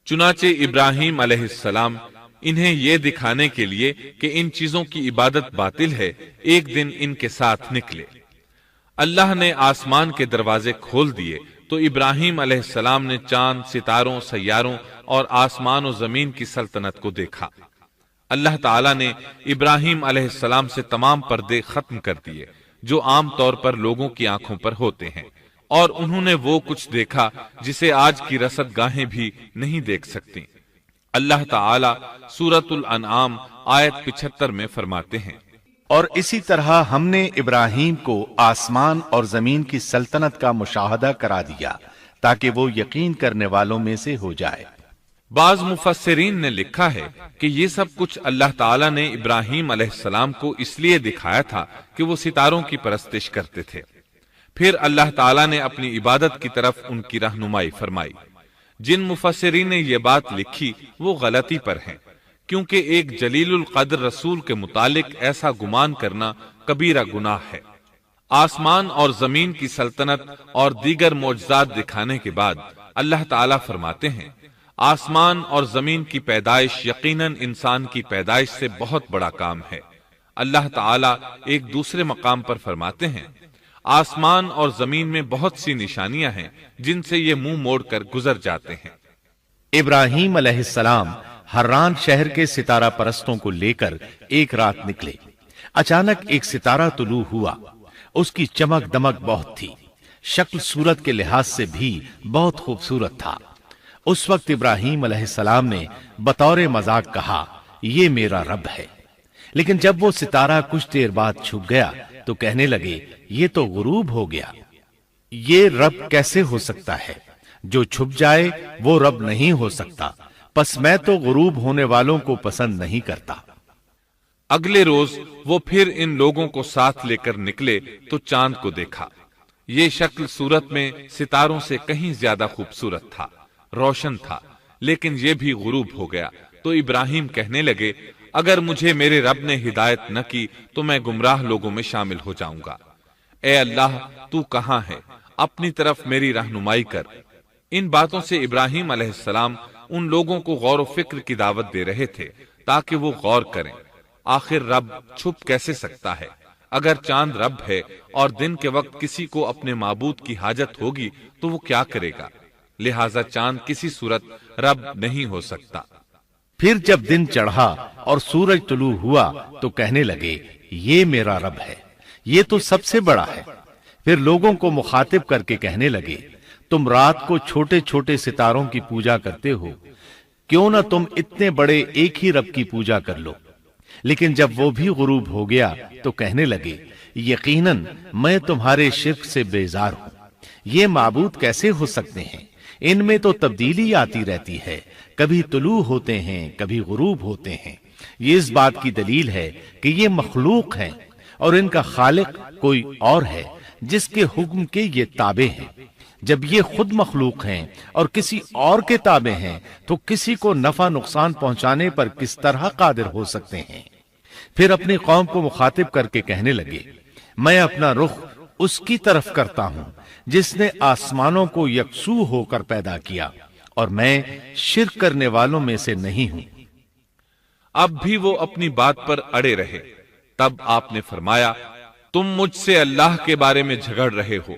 چنانچہ ابراہیم علیہ السلام انہیں یہ دکھانے کے لیے کہ ان چیزوں کی عبادت باطل ہے ایک دن ان کے ساتھ نکلے۔ اللہ نے آسمان کے دروازے کھول دیے تو ابراہیم علیہ السلام نے چاند، ستاروں، سیاروں اور آسمان و زمین کی سلطنت کو دیکھا۔ اللہ تعالیٰ نے ابراہیم علیہ السلام سے تمام پردے ختم کر دیے جو عام طور پر لوگوں کی آنکھوں پر ہوتے ہیں، اور انہوں نے وہ کچھ دیکھا جسے آج کی رصد گاہیں بھی نہیں دیکھ سکتی۔ اللہ تعالیٰ سورۃ الانعام آیت 75 میں فرماتے ہیں اور اسی طرح ہم نے ابراہیم کو آسمان اور زمین کی سلطنت کا مشاہدہ کرا دیا تاکہ وہ یقین کرنے والوں میں سے ہو جائے۔ بعض مفسرین نے لکھا ہے کہ یہ سب کچھ اللہ تعالیٰ نے ابراہیم علیہ السلام کو اس لیے دکھایا تھا کہ وہ ستاروں کی پرستش کرتے تھے۔ پھر اللہ تعالیٰ نے اپنی عبادت کی طرف ان کی رہنمائی فرمائی۔ جن مفسرین نے یہ بات لکھی وہ غلطی پر ہیں، کیونکہ ایک جلیل القدر رسول کے متعلق ایسا گمان کرنا کبیرہ گناہ ہے۔ آسمان اور زمین کی سلطنت اور دیگر معجزات دکھانے کے بعد اللہ تعالیٰ فرماتے ہیں آسمان اور زمین کی پیدائش یقیناً انسان کی پیدائش سے بہت بڑا کام ہے۔ اللہ تعالیٰ ایک دوسرے مقام پر فرماتے ہیں آسمان اور زمین میں بہت سی نشانیاں ہیں جن سے یہ منہ موڑ کر گزر جاتے ہیں۔ ابراہیم علیہ السلام حران شہر کے ستارہ پرستوں کو لے کر ایک رات نکلے۔ اچانک ایک ستارہ طلوع ہوا، اس کی چمک دمک بہت تھی، شکل صورت کے لحاظ سے بھی بہت خوبصورت تھا۔ اس وقت ابراہیم علیہ السلام نے بطور مذاق کہا یہ میرا رب ہے، لیکن جب وہ ستارہ کچھ دیر بعد چھپ گیا تو کہنے لگے یہ تو غروب ہو گیا۔ یہ رب کیسے ہو سکتا ہے؟ جو چھپ جائے وہ رب نہیں ہو سکتا، پس میں تو غروب ہونے والوں کو پسند نہیں کرتا۔ اگلے روز وہ پھر ان لوگوں کو ساتھ لے کر نکلے تو چاند کو دیکھا۔ یہ شکل صورت میں ستاروں سے کہیں زیادہ خوبصورت تھا، روشن تھا، لیکن یہ بھی غروب ہو گیا تو ابراہیم کہنے لگے اگر مجھے میرے رب نے ہدایت نہ کی تو میں گمراہ لوگوں میں شامل ہو جاؤں گا۔ اے اللہ تو کہاں ہے؟ اپنی طرف میری رہنمائی کر۔ ان باتوں سے ابراہیم علیہ السلام ان لوگوں کو غور و فکر کی دعوت دے رہے تھے تاکہ وہ غور کریں، آخر رب چھپ کیسے سکتا ہے؟ اگر چاند رب ہے اور دن کے وقت کسی کو اپنے معبود کی حاجت ہوگی تو وہ کیا کرے گا؟ لہذا چاند کسی صورت رب نہیں ہو سکتا۔ پھر جب دن چڑھا اور سورج طلوع ہوا تو کہنے لگے یہ میرا رب ہے، یہ تو سب سے بڑا ہے۔ پھر لوگوں کو مخاطب کر کے کہنے لگے تم رات کو چھوٹے چھوٹے ستاروں کی پوجا کرتے ہو، کیوں نہ تم اتنے بڑے ایک ہی رب کی پوجا کر لو۔ لیکن جب وہ بھی غروب ہو گیا تو کہنے لگے یقیناً میں تمہارے شرک سے بیزار ہوں، یہ معبود کیسے ہو سکتے ہیں؟ ان میں تو تبدیلی آتی رہتی ہے، کبھی طلوع ہوتے ہیں کبھی غروب ہوتے ہیں۔ یہ اس بات کی دلیل ہے کہ یہ مخلوق ہیں اور ان کا خالق کوئی اور ہے جس کے حکم کے یہ تابع ہیں۔ جب یہ خود مخلوق ہیں اور کسی اور کے تابع ہیں تو کسی کو نفع نقصان پہنچانے پر کس طرح قادر ہو سکتے ہیں؟ پھر اپنی قوم کو مخاطب کر کے کہنے لگے میں اپنا رخ اس کی طرف کرتا ہوں جس نے آسمانوں کو یکسو ہو کر پیدا کیا، اور میں شرک کرنے والوں میں سے نہیں ہوں۔ اب بھی وہ اپنی بات پر اڑے رہے۔ تب آپ نے فرمایا تم مجھ سے اللہ کے بارے میں جھگڑ رہے ہو،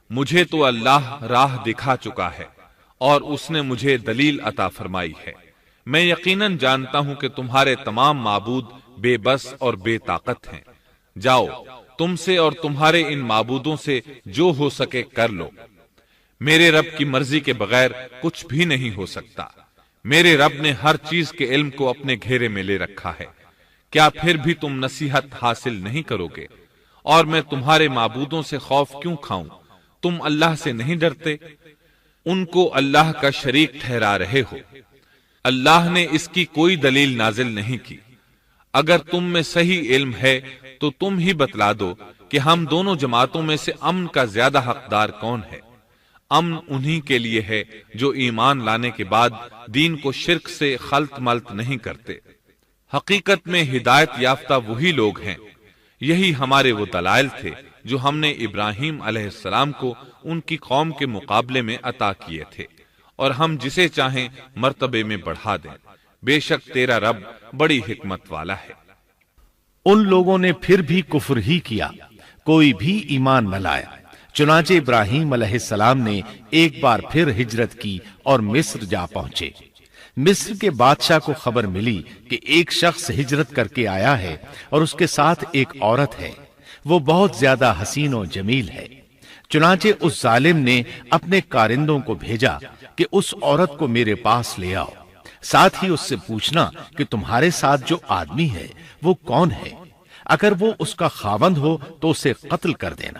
مجھے تو اللہ راہ دکھا چکا ہے اور اس نے مجھے دلیل عطا فرمائی ہے۔ میں یقیناً جانتا ہوں کہ تمہارے تمام معبود بے بس اور بے طاقت ہیں۔ جاؤ تم سے اور تمہارے ان معبودوں سے جو ہو سکے کر لو، میرے رب کی مرضی کے بغیر کچھ بھی نہیں ہو سکتا۔ میرے رب نے ہر چیز کے علم کو اپنے گھیرے میں لے رکھا ہے، کیا پھر بھی تم نصیحت حاصل نہیں کرو گے؟ اور میں تمہارے معبودوں سے خوف کیوں کھاؤں؟ تم اللہ سے نہیں ڈرتے؟ ان کو اللہ کا شریک ٹھہرا رہے ہو، اللہ نے اس کی کوئی دلیل نازل نہیں کی۔ اگر تم میں صحیح علم ہے تو تم ہی بتلا دو کہ ہم دونوں جماعتوں میں سے امن کا زیادہ حقدار کون ہے؟ امن انہی کے لیے ہے جو ایمان لانے کے بعد دین کو شرک سے خلط ملط نہیں کرتے۔ حقیقت میں ہدایت یافتہ وہی لوگ ہیں۔ یہی ہمارے وہ دلائل تھے جو ہم نے ابراہیم علیہ السلام کو ان کی قوم کے مقابلے میں عطا کیے تھے، اور ہم جسے چاہیں مرتبے میں بڑھا دیں۔ بے شک تیرا رب بڑی حکمت والا ہے۔ ان لوگوں نے پھر بھی کفر ہی کیا، کوئی بھی ایمان نہ لایا۔ چنانچہ ابراہیم علیہ السلام نے ایک بار پھر ہجرت کی اور مصر جا پہنچے۔ مصر کے بادشاہ کو خبر ملی کہ ایک شخص ہجرت کر کے آیا ہے اور اس کے ساتھ ایک عورت ہے، وہ بہت زیادہ حسین و جمیل ہے۔ چنانچہ اس ظالم نے اپنے کارندوں کو بھیجا کہ اس عورت کو میرے پاس لے آؤ، ساتھ ہی اس سے پوچھنا کہ تمہارے ساتھ جو آدمی ہے وہ کون ہے، اگر وہ اس کا خاوند ہو تو اسے قتل کر دینا۔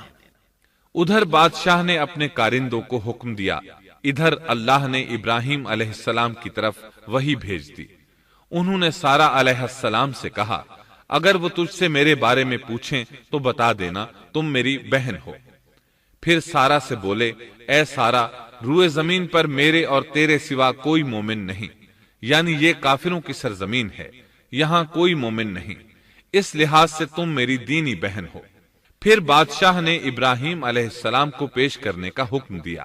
ادھر بادشاہ نے اپنے کارندوں کو حکم دیا، ادھر اللہ نے ابراہیم علیہ السلام کی طرف وحی بھیج دی۔ انہوں نے سارہ علیہ السلام سے کہا اگر وہ تجھ سے میرے بارے میں پوچھیں تو بتا دینا تم میری بہن ہو۔ پھر سارہ سے بولے اے سارہ، روئے زمین پر میرے اور تیرے سوا کوئی مومن نہیں، یعنی یہ کافروں کی سرزمین ہے، یہاں کوئی مومن نہیں، اس لحاظ سے تم میری دینی بہن ہو۔ پھر بادشاہ نے ابراہیم علیہ السلام کو پیش کرنے کا حکم دیا۔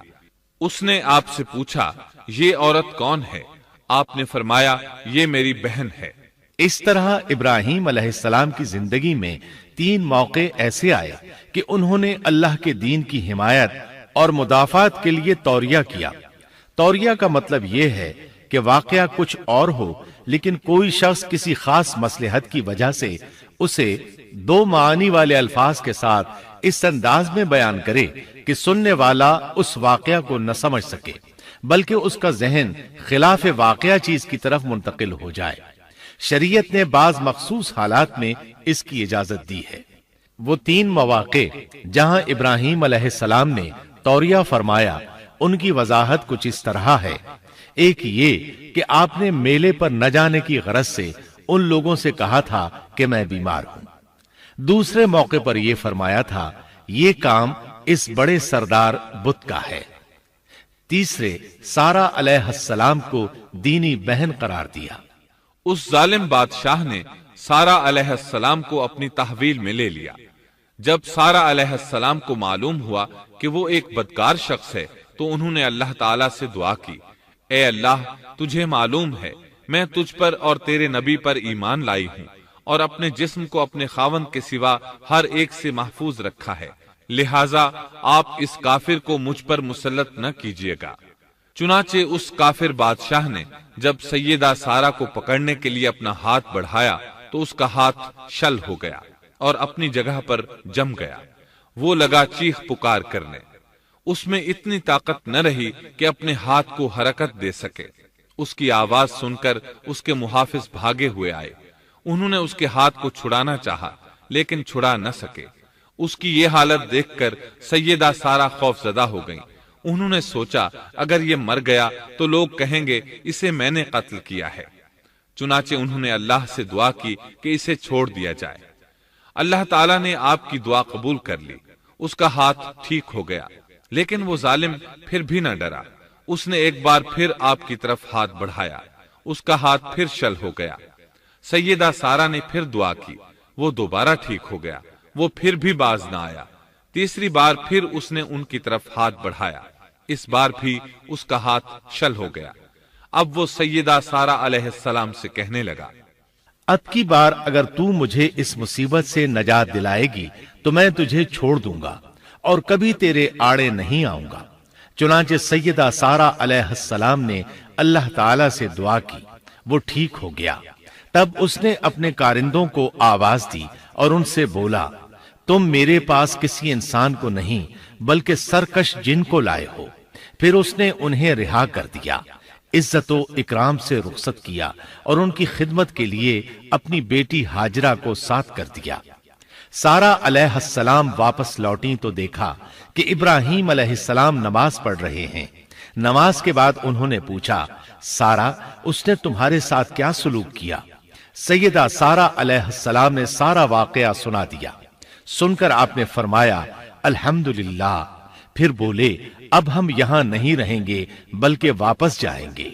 اس نے آپ سے پوچھا یہ عورت کون ہے؟ آپ نے فرمایا یہ میری بہن ہے۔ اس طرح ابراہیم علیہ السلام کی زندگی میں 3 موقع ایسے آئے کہ انہوں نے اللہ کے دین کی حمایت اور مدافعت کے لیے توریہ کیا۔ توریہ کا مطلب یہ ہے کہ واقعہ کچھ اور ہو لیکن کوئی شخص کسی خاص مصلحت کی وجہ سے اسے 2 معانی والے الفاظ کے ساتھ اس انداز میں بیان کرے کہ سننے والا اس واقعہ کو نہ سمجھ سکے بلکہ اس کا ذہن خلاف واقعہ چیز کی طرف منتقل ہو جائے۔ شریعت نے بعض مخصوص حالات میں اس کی اجازت دی ہے۔ وہ 3 مواقع جہاں ابراہیم علیہ السلام نے توریہ فرمایا ان کی وضاحت کچھ اس طرح ہے۔ ایک یہ کہ آپ نے میلے پر نہ جانے کی غرض سے ان لوگوں سے کہا تھا کہ میں بیمار ہوں۔ دوسرے موقع پر یہ فرمایا تھا یہ کام اس بڑے سردار بت کا ہے۔ تیسرے سارہ علیہ السلام کو دینی بہن قرار دیا۔ اس ظالم بادشاہ نے سارہ علیہ السلام کو اپنی تحویل میں لے لیا۔ جب سارہ علیہ السلام کو معلوم ہوا کہ وہ ایک بدکار شخص ہے تو انہوں نے اللہ تعالیٰ سے دعا کی، اے اللہ، تجھے معلوم ہے میں تجھ پر اور تیرے نبی پر ایمان لائی ہوں اور اپنے جسم کو اپنے خاوند کے سوا ہر ایک سے محفوظ رکھا ہے، لہٰذا آپ اس کافر کو مجھ پر مسلط نہ کیجیے گا۔ چنانچہ اس کافر بادشاہ نے جب سیدہ سارہ کو پکڑنے کے لیے اپنا ہاتھ بڑھایا تو اس کا ہاتھ شل ہو گیا اور اپنی جگہ پر جم گیا۔ وہ لگا چیخ پکار کرنے، اس میں اتنی طاقت نہ رہی کہ اپنے ہاتھ کو حرکت دے سکے۔ اس کی آواز سن کر اس کے محافظ بھاگے ہوئے آئے، انہوں نے اس کے ہاتھ کو چھڑانا چاہا لیکن چھڑا نہ سکے۔ اس کی یہ حالت دیکھ کر سیدہ سارہ خوف زدہ ہو گئیں۔ انہوں نے سوچا اگر یہ مر گیا تو لوگ کہیں گے اسے میں نے قتل کیا ہے، چنانچہ انہوں نے اللہ سے دعا کی کہ اسے چھوڑ دیا جائے۔ اللہ تعالیٰ نے آپ کی دعا قبول کر لی، اس کا ہاتھ ٹھیک ہو گیا، لیکن وہ ظالم پھر بھی نہ ڈرا۔ اس نے ایک بار پھر آپ کی طرف ہاتھ بڑھایا، اس کا ہاتھ پھر شل ہو گیا۔ سیدہ سارہ نے پھر دعا کی، وہ دوبارہ ٹھیک ہو گیا، وہ پھر بھی باز نہ آیا۔ تیسری بار پھر اس نے ان کی طرف ہاتھ بڑھایا، اس بار بھی اس کا ہاتھ شل ہو گیا۔ اب وہ سیدہ سارہ علیہ السلام سے کہنے لگا، اب کی بار اگر تو مجھے اس مصیبت سے نجات دلائے گی تو میں تجھے چھوڑ دوں گا اور کبھی تیرے آڑے نہیں آؤں گا۔ چنانچہ سیدہ سارہ علیہ السلام نے اللہ تعالی سے دعا کی، وہ ٹھیک ہو گیا۔ تب اس نے اپنے کارندوں کو آواز دی اور ان سے بولا، تم میرے پاس کسی انسان کو نہیں بلکہ سرکش جن کو لائے ہو۔ پھر اس نے انہیں رہا کر دیا، عزت و اکرام سے رخصت کیا اور ان کی خدمت کے لیے اپنی بیٹی ہاجرہ کو ساتھ کر دیا۔ سارہ علیہ السلام واپس لوٹیں تو دیکھا کہ ابراہیم علیہ السلام نماز پڑھ رہے ہیں۔ نماز کے بعد انہوں نے پوچھا، سارہ، اس نے تمہارے ساتھ کیا سلوک کیا؟ سیدہ سارہ علیہ السلام نے سارا واقعہ سنا دیا۔ سن کر آپ نے فرمایا، الحمدللہ۔ پھر بولے، اب ہم یہاں نہیں رہیں گے بلکہ واپس جائیں گے۔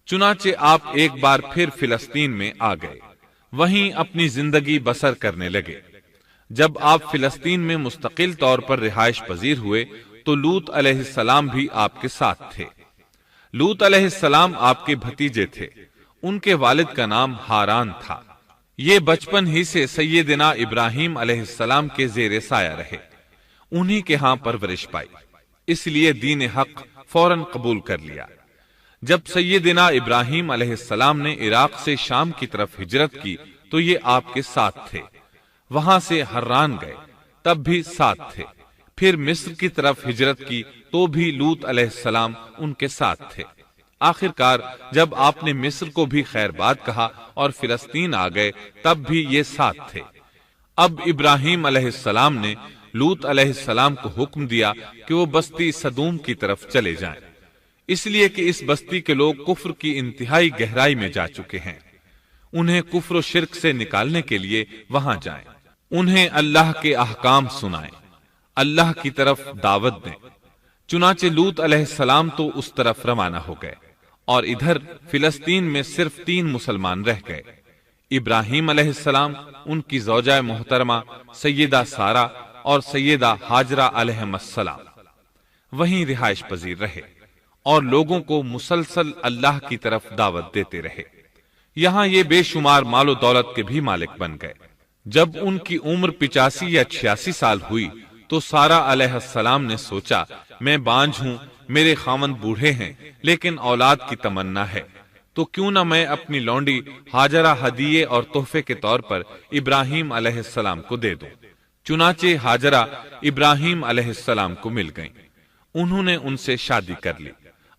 چنانچہ آپ ایک بار پھر فلسطین میں آ گئے، وہیں اپنی زندگی بسر کرنے لگے۔ جب آپ فلسطین میں مستقل طور پر رہائش پذیر ہوئے تو لوط علیہ السلام بھی آپ کے ساتھ تھے۔ لوط علیہ السلام آپ کے بھتیجے تھے، ان کے والد کا نام ہاران تھا۔ یہ بچپن ہی سے سیدنا ابراہیم علیہ السلام کے زیر سایہ رہے، انہی کے ہاں پرورش پائی، اس لیے دین حق فوراً قبول کر لیا۔ جب سیدنا ابراہیم علیہ السلام نے عراق سے شام کی طرف ہجرت کی تو یہ آپ کے ساتھ تھے، وہاں سے حران گئے، تب بھی ساتھ تھے۔ پھر مصر کی طرف ہجرت کی تو بھی لوط علیہ السلام ان کے ساتھ تھے۔ آخر کار جب آپ نے مصر کو بھی خیر بات کہا اور فلسطین آ گئے تب بھی یہ ساتھ تھے۔ اب ابراہیم علیہ السلام نے لوط علیہ السلام کو حکم دیا کہ وہ بستی سدوم کی طرف چلے جائیں، اس لیے کہ اس بستی کے لوگ کفر کی انتہائی گہرائی میں جا چکے ہیں، انہیں کفر و شرک سے نکالنے کے لیے وہاں جائیں، انہیں اللہ کے احکام سنائیں، اللہ کی طرف دعوت دیں۔ چنانچہ لوط علیہ السلام تو اس طرف روانہ ہو گئے اور ادھر فلسطین میں صرف 3 مسلمان رہ گئے، ابراہیم علیہ السلام، ان کی زوجہ محترمہ سیدہ سارہ اور سیدہ ہاجرہ علیہم السلام وہیں رہائش پذیر رہے اور لوگوں کو مسلسل اللہ کی طرف دعوت دیتے رہے۔ یہاں یہ بے شمار مال و دولت کے بھی مالک بن گئے۔ جب ان کی عمر 85 یا 86 سال ہوئی تو سارہ علیہ السلام نے سوچا، میں بانجھ ہوں، میرے خاوند بوڑھے ہیں لیکن اولاد کی تمنا ہے، تو کیوں نہ میں اپنی لونڈی ہاجرہ ہدیے اور تحفے کے طور پر ابراہیم علیہ السلام کو دے دوں۔ چنانچہ ہاجرہ ابراہیم علیہ السلام کو مل گئیں، انہوں نے ان سے شادی کر لی۔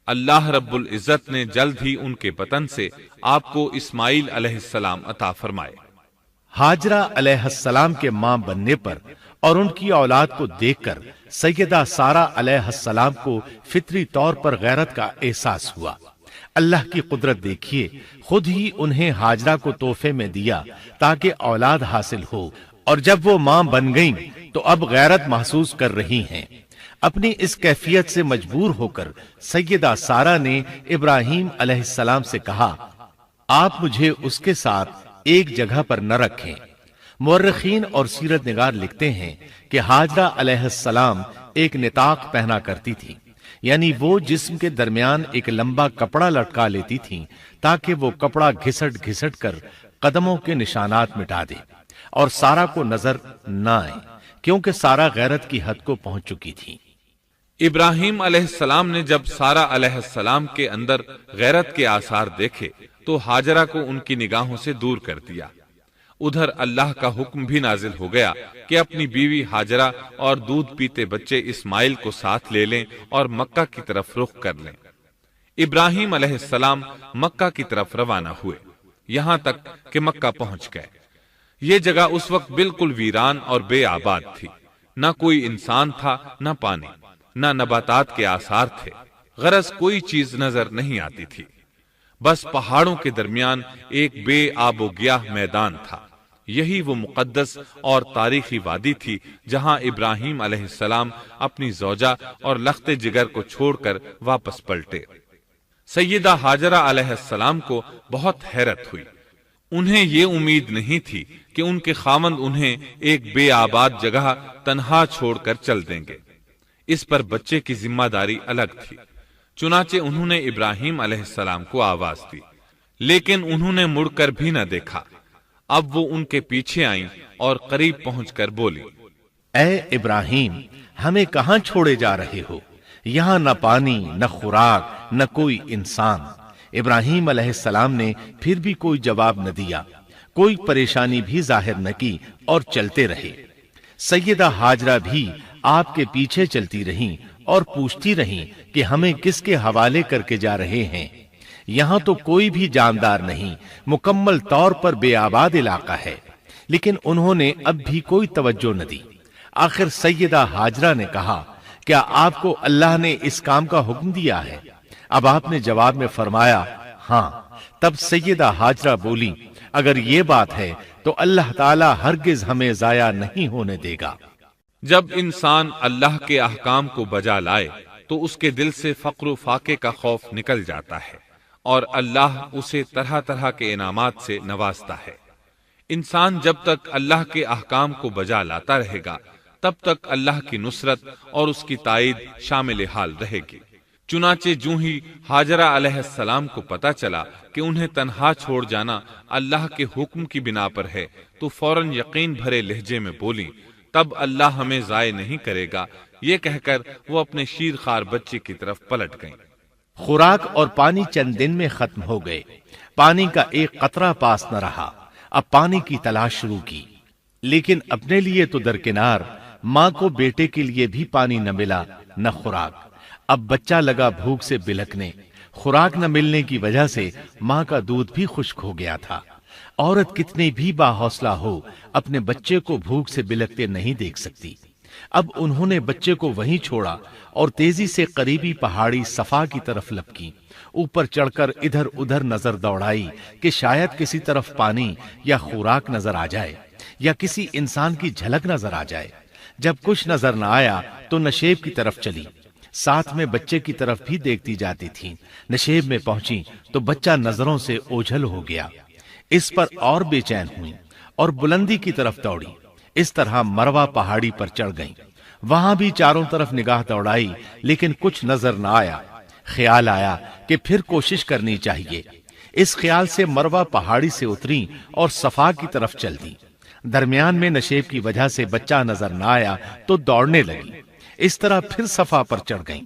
اللہ رب العزت نے جلد ہی ان کے بطن سے آپ کو اسماعیل علیہ السلام عطا فرمائے۔ ہاجرہ علیہ السلام کے ماں بننے پر اور ان کی اولاد کو دیکھ کر سیدہ سارہ علیہ السلام کو فطری طور پر غیرت کا احساس ہوا۔ اللہ کی قدرت دیکھیے، خود ہی انہیں ہاجرہ کو تحفے میں دیا تاکہ اولاد حاصل ہو، اور جب وہ ماں بن گئیں تو اب غیرت محسوس کر رہی ہیں۔ اپنی اس کیفیت سے مجبور ہو کر سیدہ سارہ نے ابراہیم علیہ السلام سے کہا، آپ مجھے اس کے ساتھ ایک جگہ پر نہ رکھیں۔ مورخین اور سیرت نگار لکھتے ہیں کہ ہاجرہ علیہ السلام ایک نطاق پہنا کرتی تھی، یعنی وہ جسم کے درمیان ایک لمبا کپڑا لٹکا لیتی تھیں تاکہ وہ کپڑا گھسٹ گھسٹ کر قدموں کے نشانات مٹا دے اور سارا کو نظر نہ آئے، کیونکہ سارا غیرت کی حد کو پہنچ چکی تھی۔ ابراہیم علیہ السلام نے جب سارا علیہ السلام کے اندر غیرت کے آثار دیکھے تو ہاجرہ کو ان کی نگاہوں سے دور کر دیا۔ ادھر اللہ کا حکم بھی نازل ہو گیا کہ اپنی بیوی ہاجرہ اور دودھ پیتے بچے اسماعیل کو ساتھ لے لیں اور مکہ کی طرف رخ کر لیں۔ ابراہیم علیہ السلام مکہ کی طرف روانہ ہوئے، یہاں تک کہ مکہ پہنچ گئے۔ یہ جگہ اس وقت بالکل ویران اور بے آباد تھی، نہ کوئی انسان تھا، نہ پانی، نہ نباتات کے آثار تھے، غرض کوئی چیز نظر نہیں آتی تھی، بس پہاڑوں کے درمیان ایک بے آب و گیاہ میدان تھا۔ یہی وہ مقدس اور تاریخی وادی تھی جہاں ابراہیم علیہ السلام اپنی زوجہ اور لخت جگر کو چھوڑ کر واپس پلٹے۔ سیدہ ہاجرہ علیہ السلام کو بہت حیرت ہوئی، انہیں یہ امید نہیں تھی کہ ان کے خاوند انہیں ایک بے آباد جگہ تنہا چھوڑ کر چل دیں گے، اس پر بچے کی ذمہ داری الگ تھی۔ چنانچہ انہوں نے ابراہیم علیہ السلام کو آواز دی، لیکن انہوں نے مڑ کر بھی نہ دیکھا۔ اب وہ ان کے پیچھے آئیں اور قریب پہنچ کر بولی، اے ابراہیم، ہمیں کہاں چھوڑے جا رہے ہو؟ یہاں نہ پانی، نہ خوراک، نہ کوئی انسان۔ ابراہیم علیہ السلام نے پھر بھی کوئی جواب نہ دیا، کوئی پریشانی بھی ظاہر نہ کی اور چلتے رہے۔ سیدہ ہاجرہ بھی آپ کے پیچھے چلتی رہیں اور پوچھتی رہیں کہ ہمیں کس کے حوالے کر کے جا رہے ہیں؟ یہاں تو کوئی بھی جاندار نہیں، مکمل طور پر بے آباد علاقہ ہے۔ لیکن انہوں نے اب بھی کوئی توجہ نہ دی۔ آخر سیدہ ہاجرہ نے کہا، کیا آپ کو اللہ نے اس کام کا حکم دیا ہے؟ اب آپ نے جواب میں فرمایا، ہاں۔ تب سیدہ ہاجرہ بولی، اگر یہ بات ہے تو اللہ تعالی ہرگز ہمیں ضائع نہیں ہونے دے گا۔ جب انسان اللہ کے احکام کو بجا لائے تو اس کے دل سے فقر و فاقے کا خوف نکل جاتا ہے اور اللہ اسے طرح طرح کے انعامات سے نوازتا ہے۔ انسان جب تک اللہ کے احکام کو بجا لاتا رہے گا تب تک اللہ کی نصرت اور اس کی تائید شامل حال رہے گی۔ چنانچہ جوں ہی ہاجرہ علیہ السلام کو پتا چلا کہ انہیں تنہا چھوڑ جانا اللہ کے حکم کی بنا پر ہے تو فوراً یقین بھرے لہجے میں بولی، تب اللہ ہمیں ضائع نہیں کرے گا۔ یہ کہہ کر وہ اپنے شیر خوار بچے کی طرف پلٹ گئیں۔ خوراک اور پانی چند دن میں ختم ہو گئے، پانی کا ایک قطرہ پاس نہ رہا۔ اب پانی کی تلاش شروع کی، لیکن اپنے لیے تو درکنار، ماں کو بیٹے کے لیے بھی پانی نہ ملا نہ خوراک۔ اب بچہ لگا بھوک سے بلکنے، خوراک نہ ملنے کی وجہ سے ماں کا دودھ بھی خشک ہو گیا تھا۔ عورت کتنی بھی باحوصلہ ہو، اپنے بچے کو بھوک سے بلکتے نہیں دیکھ سکتی۔ اب انہوں نے بچے کو وہیں چھوڑا اور تیزی سے قریبی پہاڑی صفا کی طرف لپکی۔ اوپر چڑھ کر ادھر ادھر نظر دوڑائی کہ شاید کسی طرف پانی یا خوراک نظر آ جائے یا کسی انسان کی جھلک نظر آ جائے۔ جب کچھ نظر نہ آیا تو نشیب کی طرف چلی، ساتھ میں بچے کی طرف بھی دیکھتی جاتی تھی۔ نشیب میں پہنچی تو بچہ نظروں سے اوجھل ہو گیا۔ اس پر اور بے چین ہوئی اور بلندی کی طرف دوڑی۔ اس طرح مروہ پہاڑی پر چڑھ گئیں۔ وہاں بھی چاروں طرف نگاہ دوڑائی لیکن کچھ نظر نہ آیا۔ خیال آیا کہ پھر کوشش کرنی چاہیے۔ اس خیال سے مروہ پہاڑی سے اتری اور صفا کی طرف چل دی۔ درمیان میں نشیب کی وجہ سے بچہ نظر نہ آیا تو دوڑنے لگی۔ اس طرح پھر صفا پر چڑھ گئیں۔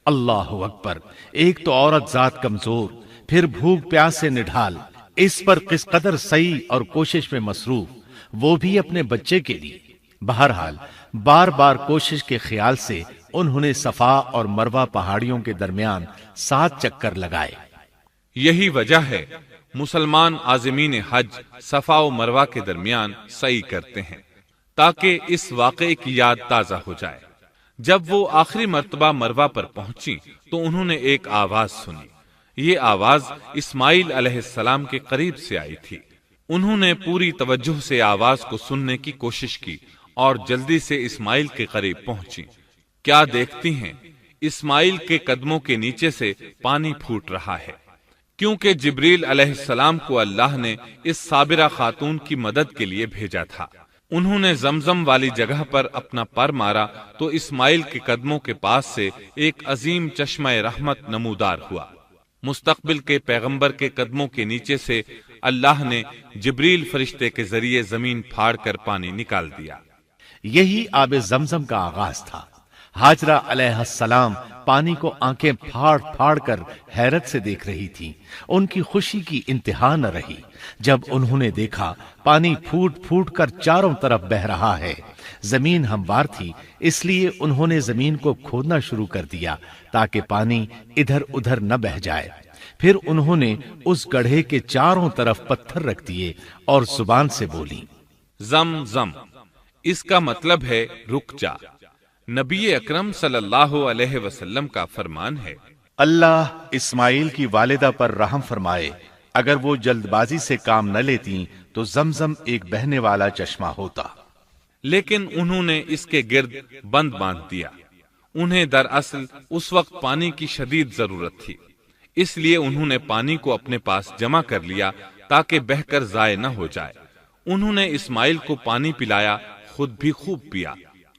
اللہ اکبر! ایک تو عورت ذات کمزور، پھر بھوک پیاس سے نڈھال، اس پر کس قدر سعی اور کوشش میں مصروف، وہ بھی اپنے بچے کے لیے۔ بہرحال بار بار کوشش کے خیال سے انہوں نے صفا اور مروہ پہاڑیوں کے درمیان 7 چکر لگائے۔ یہی وجہ ہے مسلمان عازمین حج صفا و مروہ کے درمیان سعی کرتے ہیں تاکہ اس واقعے کی یاد تازہ ہو جائے۔ جب وہ آخری مرتبہ مروہ پر پہنچی تو انہوں نے ایک آواز سنی۔ یہ آواز اسماعیل علیہ السلام کے قریب سے آئی تھی۔ انہوں نے پوری توجہ سے آواز کو سننے کی کوشش کی اور جلدی سے اسماعیل کے قریب پہنچی۔ کیا دیکھتی ہیں؟ اسماعیل کے قدموں کے نیچے سے پانی پھوٹ رہا ہے، کیونکہ جبریل علیہ السلام کو اللہ نے اس صابرہ خاتون کی مدد کے لیے بھیجا تھا۔ انہوں نے زمزم والی جگہ پر اپنا پر مارا تو اسماعیل کے قدموں کے پاس سے ایک عظیم چشمہ رحمت نمودار ہوا۔ مستقبل کے پیغمبر کے قدموں کے نیچے سے اللہ نے جبریل فرشتے کے ذریعے زمین پھاڑ کر پانی نکال دیا۔ یہی آب زمزم کا آغاز تھا۔ ہاجرہ علیہ السلام پانی کو آنکھیں پھاڑ پھاڑ کر حیرت سے دیکھ رہی تھی۔ ان کی خوشی کی انتہا نہ رہی جب انہوں نے دیکھا پانی پھوٹ پھوٹ کر چاروں طرف بہ رہا ہے۔ زمین ہموار تھی، اس لیے انہوں نے زمین کو کھودنا شروع کر دیا تاکہ پانی ادھر ادھر نہ بہ جائے۔ پھر انہوں نے اس گڑھے کے چاروں طرف پتھر رکھ دیے اور زبان سے بولی، زم زم، اس کا مطلب ہے رک جا۔ نبی اکرم صلی اللہ علیہ وسلم کا فرمان ہے، اللہ اسماعیل کی والدہ پر رحم فرمائے، اگر وہ جلد بازی سے کام نہ لیتی تو زمزم ایک بہنے والا چشمہ ہوتا۔ لیکن انہوں نے اس کے گرد بند باندھ دیا۔ انہیں دراصل اس وقت پانی کی شدید ضرورت تھی، اس لیے انہوں نے پانی کو اپنے پاس جمع کر لیا تاکہ بہہ کر ضائع نہ ہو جائے۔ انہوں نے اسماعیل کو پانی پلایا، خود بھی خوب پیا،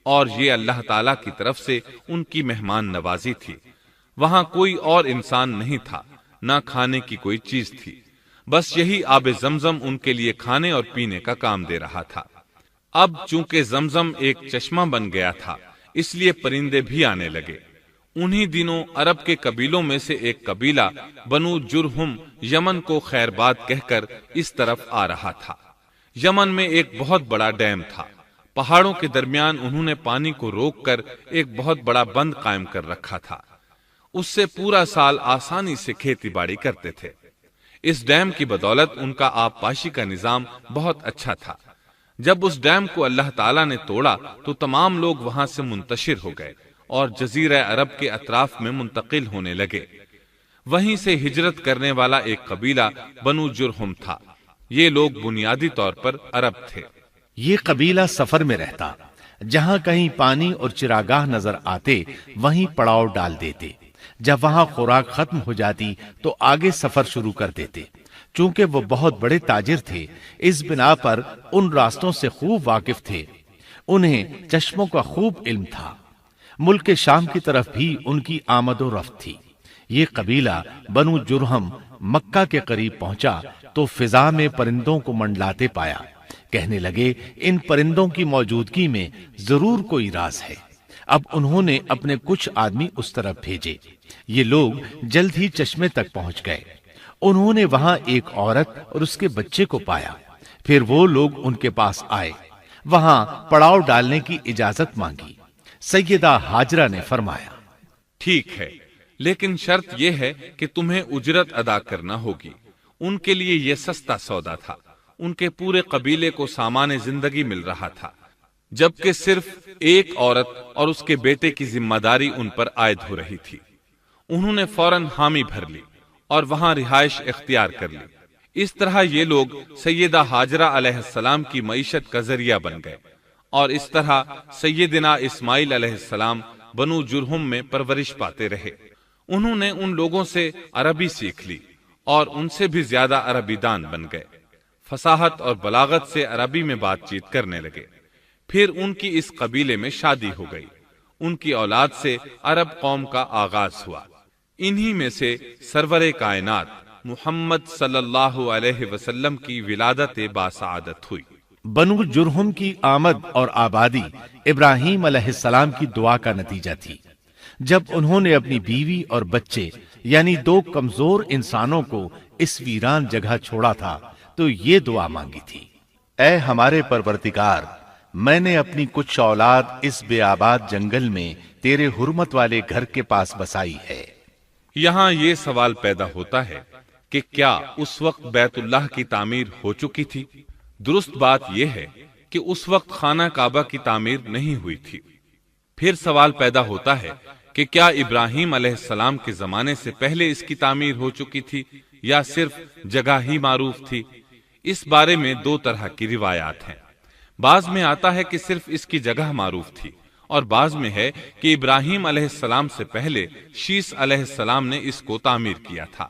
اور یہ اللہ تعالی کی طرف سے ان کی مہمان نوازی تھی۔ وہاں کوئی اور انسان نہیں تھا، نہ کھانے کی کوئی چیز تھی، بس یہی آب زمزم ان کے لیے کھانے اور پینے کا کام دے رہا تھا۔ اب چونکہ زمزم ایک چشمہ بن گیا تھا، اس لیے پرندے بھی آنے لگے۔ انہی دنوں عرب کے قبیلوں میں سے ایک قبیلہ بنو جرہم یمن کو خیر باد کہہ کر اس طرف آ رہا تھا۔ یمن میں ایک بہت بڑا ڈیم تھا۔ پہاڑوں کے درمیان انہوں نے پانی کو روک کر ایک بہت بڑا بند قائم کر رکھا تھا۔ اس سے پورا سال آسانی سے کھیتی باڑی کرتے تھے۔ اس ڈیم کی بدولت ان کا آب پاشی کا نظام بہت اچھا تھا۔ جب اس ڈیم کو اللہ تعالیٰ نے توڑا تو تمام لوگ وہاں سے منتشر ہو گئے اور جزیرہ عرب کے اطراف میں منتقل ہونے لگے۔ وہیں سے ہجرت کرنے والا ایک قبیلہ بنو جرہم تھا۔ یہ لوگ بنیادی طور پر عرب تھے۔ یہ قبیلہ سفر میں رہتا، جہاں کہیں پانی اور چراگاہ نظر آتے وہیں پڑاؤ ڈال دیتے۔ جب وہاں خوراک ختم ہو جاتی تو آگے سفر شروع کر دیتے۔ چونکہ وہ بہت بڑے تاجر تھے، اس بنا پر ان راستوں سے خوب واقف تھے۔ انہیں چشموں کا خوب علم تھا۔ ملک شام کی طرف بھی ان کی آمد و رفت تھی۔ یہ قبیلہ بنو جرہم مکہ کے قریب پہنچا تو فضا میں پرندوں کو منڈلاتے پایا۔ کہنے لگے، ان پرندوں کی موجودگی میں ضرور کوئی راز ہے۔ اب انہوں نے اپنے کچھ آدمی اس طرف بھیجے۔ یہ لوگ جلد ہی چشمے تک پہنچ گئے۔ انہوں نے وہاں ایک عورت اور اس کے بچے کو پایا۔ پھر وہ لوگ ان کے پاس آئے، وہاں پڑاؤ ڈالنے کی اجازت مانگی۔ سیدہ ہاجرہ نے فرمایا، ٹھیک ہے، لیکن شرط یہ ہے کہ تمہیں اجرت ادا کرنا ہوگی۔ ان کے لیے یہ سستا سودا تھا۔ ان کے پورے قبیلے کو سامان زندگی مل رہا تھا، جبکہ صرف ایک عورت اور اس کے بیٹے کی ذمہ داری ان پر عائد ہو رہی تھی۔ انہوں نے فوراً حامی بھر لی اور وہاں رہائش اختیار کر لی۔ اس طرح یہ لوگ سیدہ ہاجرہ علیہ السلام کی معیشت کا ذریعہ بن گئے، اور اس طرح سیدنا اسماعیل علیہ السلام بنو جرہم میں پرورش پاتے رہے۔ انہوں نے ان لوگوں سے عربی سیکھ لی اور ان سے بھی زیادہ عربی دان بن گئے۔ فصاحت اور بلاغت سے عربی میں بات چیت کرنے لگے۔ پھر ان کی اس قبیلے میں شادی ہو گئی۔ ان کی اولاد سے عرب قوم کا آغاز ہوا۔ انہی میں سے سرور کائنات محمد صلی اللہ علیہ وسلم کی ولادت باسعادت ہوئی۔ بنو جرہم کی آمد اور آبادی ابراہیم علیہ السلام کی دعا کا نتیجہ تھی۔ جب انہوں نے اپنی بیوی اور بچے یعنی دو کمزور انسانوں کو اس ویران جگہ چھوڑا تھا تو یہ دعا مانگی تھی، اے ہمارے پروردگار، میں نے اپنی کچھ اولاد اس بے آباد جنگل میں تیرے حرمت والے گھر کے پاس بسائی ہے۔ یہاں یہ سوال پیدا ہوتا ہے کہ کیا اس وقت بیت اللہ کی تعمیر ہو چکی تھی؟ درست بات یہ ہے کہ اس وقت خانہ کعبہ کی تعمیر نہیں ہوئی تھی۔ پھر سوال پیدا ہوتا ہے کہ کیا ابراہیم علیہ السلام کے زمانے سے پہلے اس کی تعمیر ہو چکی تھی یا صرف جگہ ہی معروف تھی؟ اس بارے میں دو طرح کی روایات ہیں۔ بعض میں آتا ہے کہ صرف اس کی جگہ معروف تھی، اور بعض میں ہے کہ ابراہیم علیہ السلام سے پہلے شیس علیہ السلام نے اس کو تعمیر کیا تھا،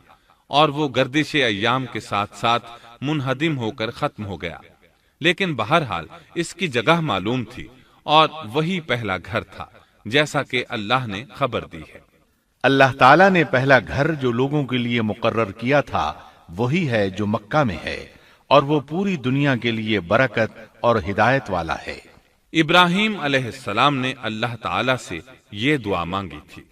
اور وہ گردش ایام کے ساتھ ساتھ منہدم ہو کر ختم ہو گیا۔ لیکن بہرحال اس کی جگہ معلوم تھی اور وہی پہلا گھر تھا، جیسا کہ اللہ نے خبر دی ہے۔ اللہ تعالیٰ نے پہلا گھر جو لوگوں کے لیے مقرر کیا تھا وہی ہے جو مکہ میں ہے، اور وہ پوری دنیا کے لیے برکت اور ہدایت والا ہے۔ ابراہیم علیہ السلام نے اللہ تعالیٰ سے یہ دعا مانگی تھی،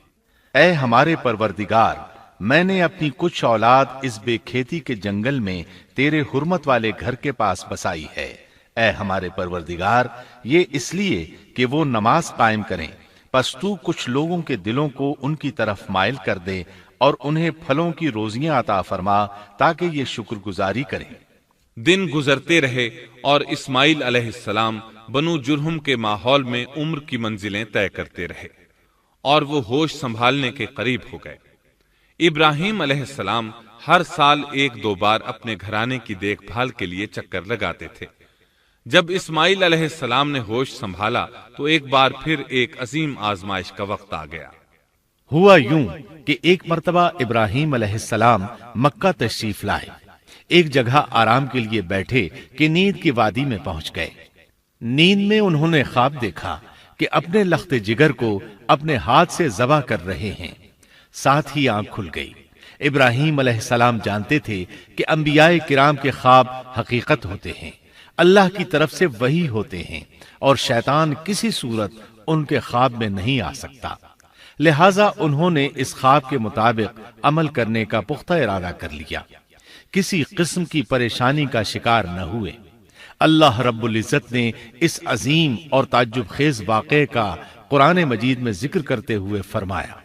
اے ہمارے پروردگار، میں نے اپنی کچھ اولاد اس بے کھیتی کے جنگل میں تیرے حرمت والے گھر کے پاس بسائی ہے۔ اے ہمارے پروردگار، یہ اس لیے کہ وہ نماز قائم کریں، پس تو کچھ لوگوں کے دلوں کو ان کی طرف مائل کر دے اور انہیں پھلوں کی روزیاں عطا فرما تاکہ یہ شکر گزاری کریں۔ دن گزرتے رہے اور اسماعیل علیہ السلام بنو جرہم کے ماحول میں عمر کی منزلیں طے کرتے رہے اور وہ ہوش سنبھالنے کے قریب ہو گئے۔ ابراہیم علیہ السلام ہر سال 1-2 بار اپنے گھرانے کی دیکھ بھال کے لیے چکر لگاتے تھے۔ جب اسماعیل علیہ السلام نے ہوش سنبھالا تو ایک بار پھر ایک عظیم آزمائش کا وقت آ گیا۔ ہوا یوں کہ ایک مرتبہ ابراہیم علیہ السلام مکہ تشریف لائے، ایک جگہ آرام کے لیے بیٹھے کہ نیند کی وادی میں پہنچ گئے۔ نیند میں انہوں نے خواب دیکھا کہ اپنے لخت جگر کو اپنے ہاتھ سے ذبح کر رہے ہیں، ساتھ ہی آنکھ کھل گئی۔ ابراہیم علیہ السلام جانتے تھے کہ انبیاء کرام کے خواب حقیقت ہوتے ہیں، اللہ کی طرف سے وحی ہوتے ہیں، اور شیطان کسی صورت ان کے خواب میں نہیں آ سکتا، لہذا انہوں نے اس خواب کے مطابق عمل کرنے کا پختہ ارادہ کر لیا، کسی قسم کی پریشانی کا شکار نہ ہوئے۔ اللہ رب العزت نے اس عظیم اور تعجب خیز واقعے کا قرآن مجید میں ذکر کرتے ہوئے فرمایا،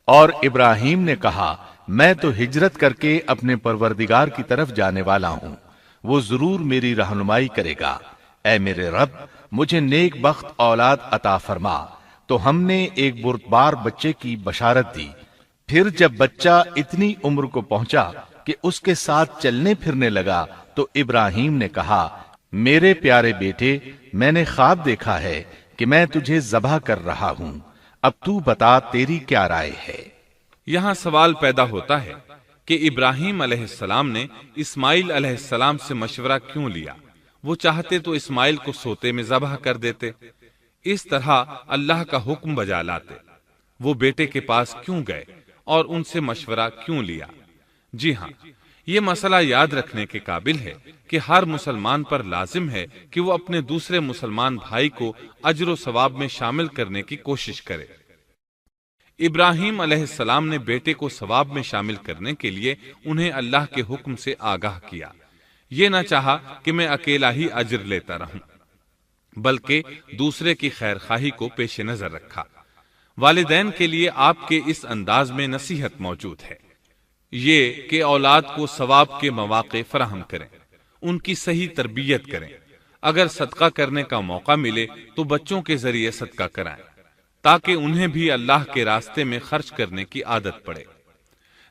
اور ابراہیم نے کہا، میں تو ہجرت کر کے اپنے پروردگار کی طرف جانے والا ہوں، وہ ضرور میری رہنمائی کرے گا۔ اے میرے رب، مجھے نیک بخت اولاد عطا فرما۔ تو ہم نے ایک بردبار بچے کی بشارت دی۔ پھر جب بچہ اتنی عمر کو پہنچا کہ اس کے ساتھ چلنے پھرنے لگا تو ابراہیم نے کہا، میرے پیارے بیٹے، میں نے خواب دیکھا ہے کہ میں تجھے ذبح کر رہا ہوں، اب تو بتا تیری کیا رائے ہے؟ یہاں سوال پیدا ہوتا ہے کہ ابراہیم علیہ السلام نے اسماعیل علیہ السلام سے مشورہ کیوں لیا؟ وہ چاہتے تو اسماعیل کو سوتے میں ذبح کر دیتے، اس طرح اللہ کا حکم بجا لاتے۔ وہ بیٹے کے پاس کیوں گئے اور ان سے مشورہ کیوں لیا؟ جی ہاں، یہ مسئلہ یاد رکھنے کے قابل ہے کہ ہر مسلمان پر لازم ہے کہ وہ اپنے دوسرے مسلمان بھائی کو اجر و ثواب میں شامل کرنے کی کوشش کرے۔ ابراہیم علیہ السلام نے بیٹے کو ثواب میں شامل کرنے کے لیے انہیں اللہ کے حکم سے آگاہ کیا۔ یہ نہ چاہا کہ میں اکیلا ہی اجر لیتا رہوں، بلکہ دوسرے کی خیر خواہی کو پیش نظر رکھا۔ والدین کے لیے آپ کے اس انداز میں نصیحت موجود ہے، یہ کہ اولاد کو ثواب کے مواقع فراہم کریں، ان کی صحیح تربیت کریں۔ اگر صدقہ کرنے کا موقع ملے تو بچوں کے ذریعے صدقہ کرائیں، تاکہ انہیں بھی اللہ کے راستے میں خرچ کرنے کی عادت پڑے۔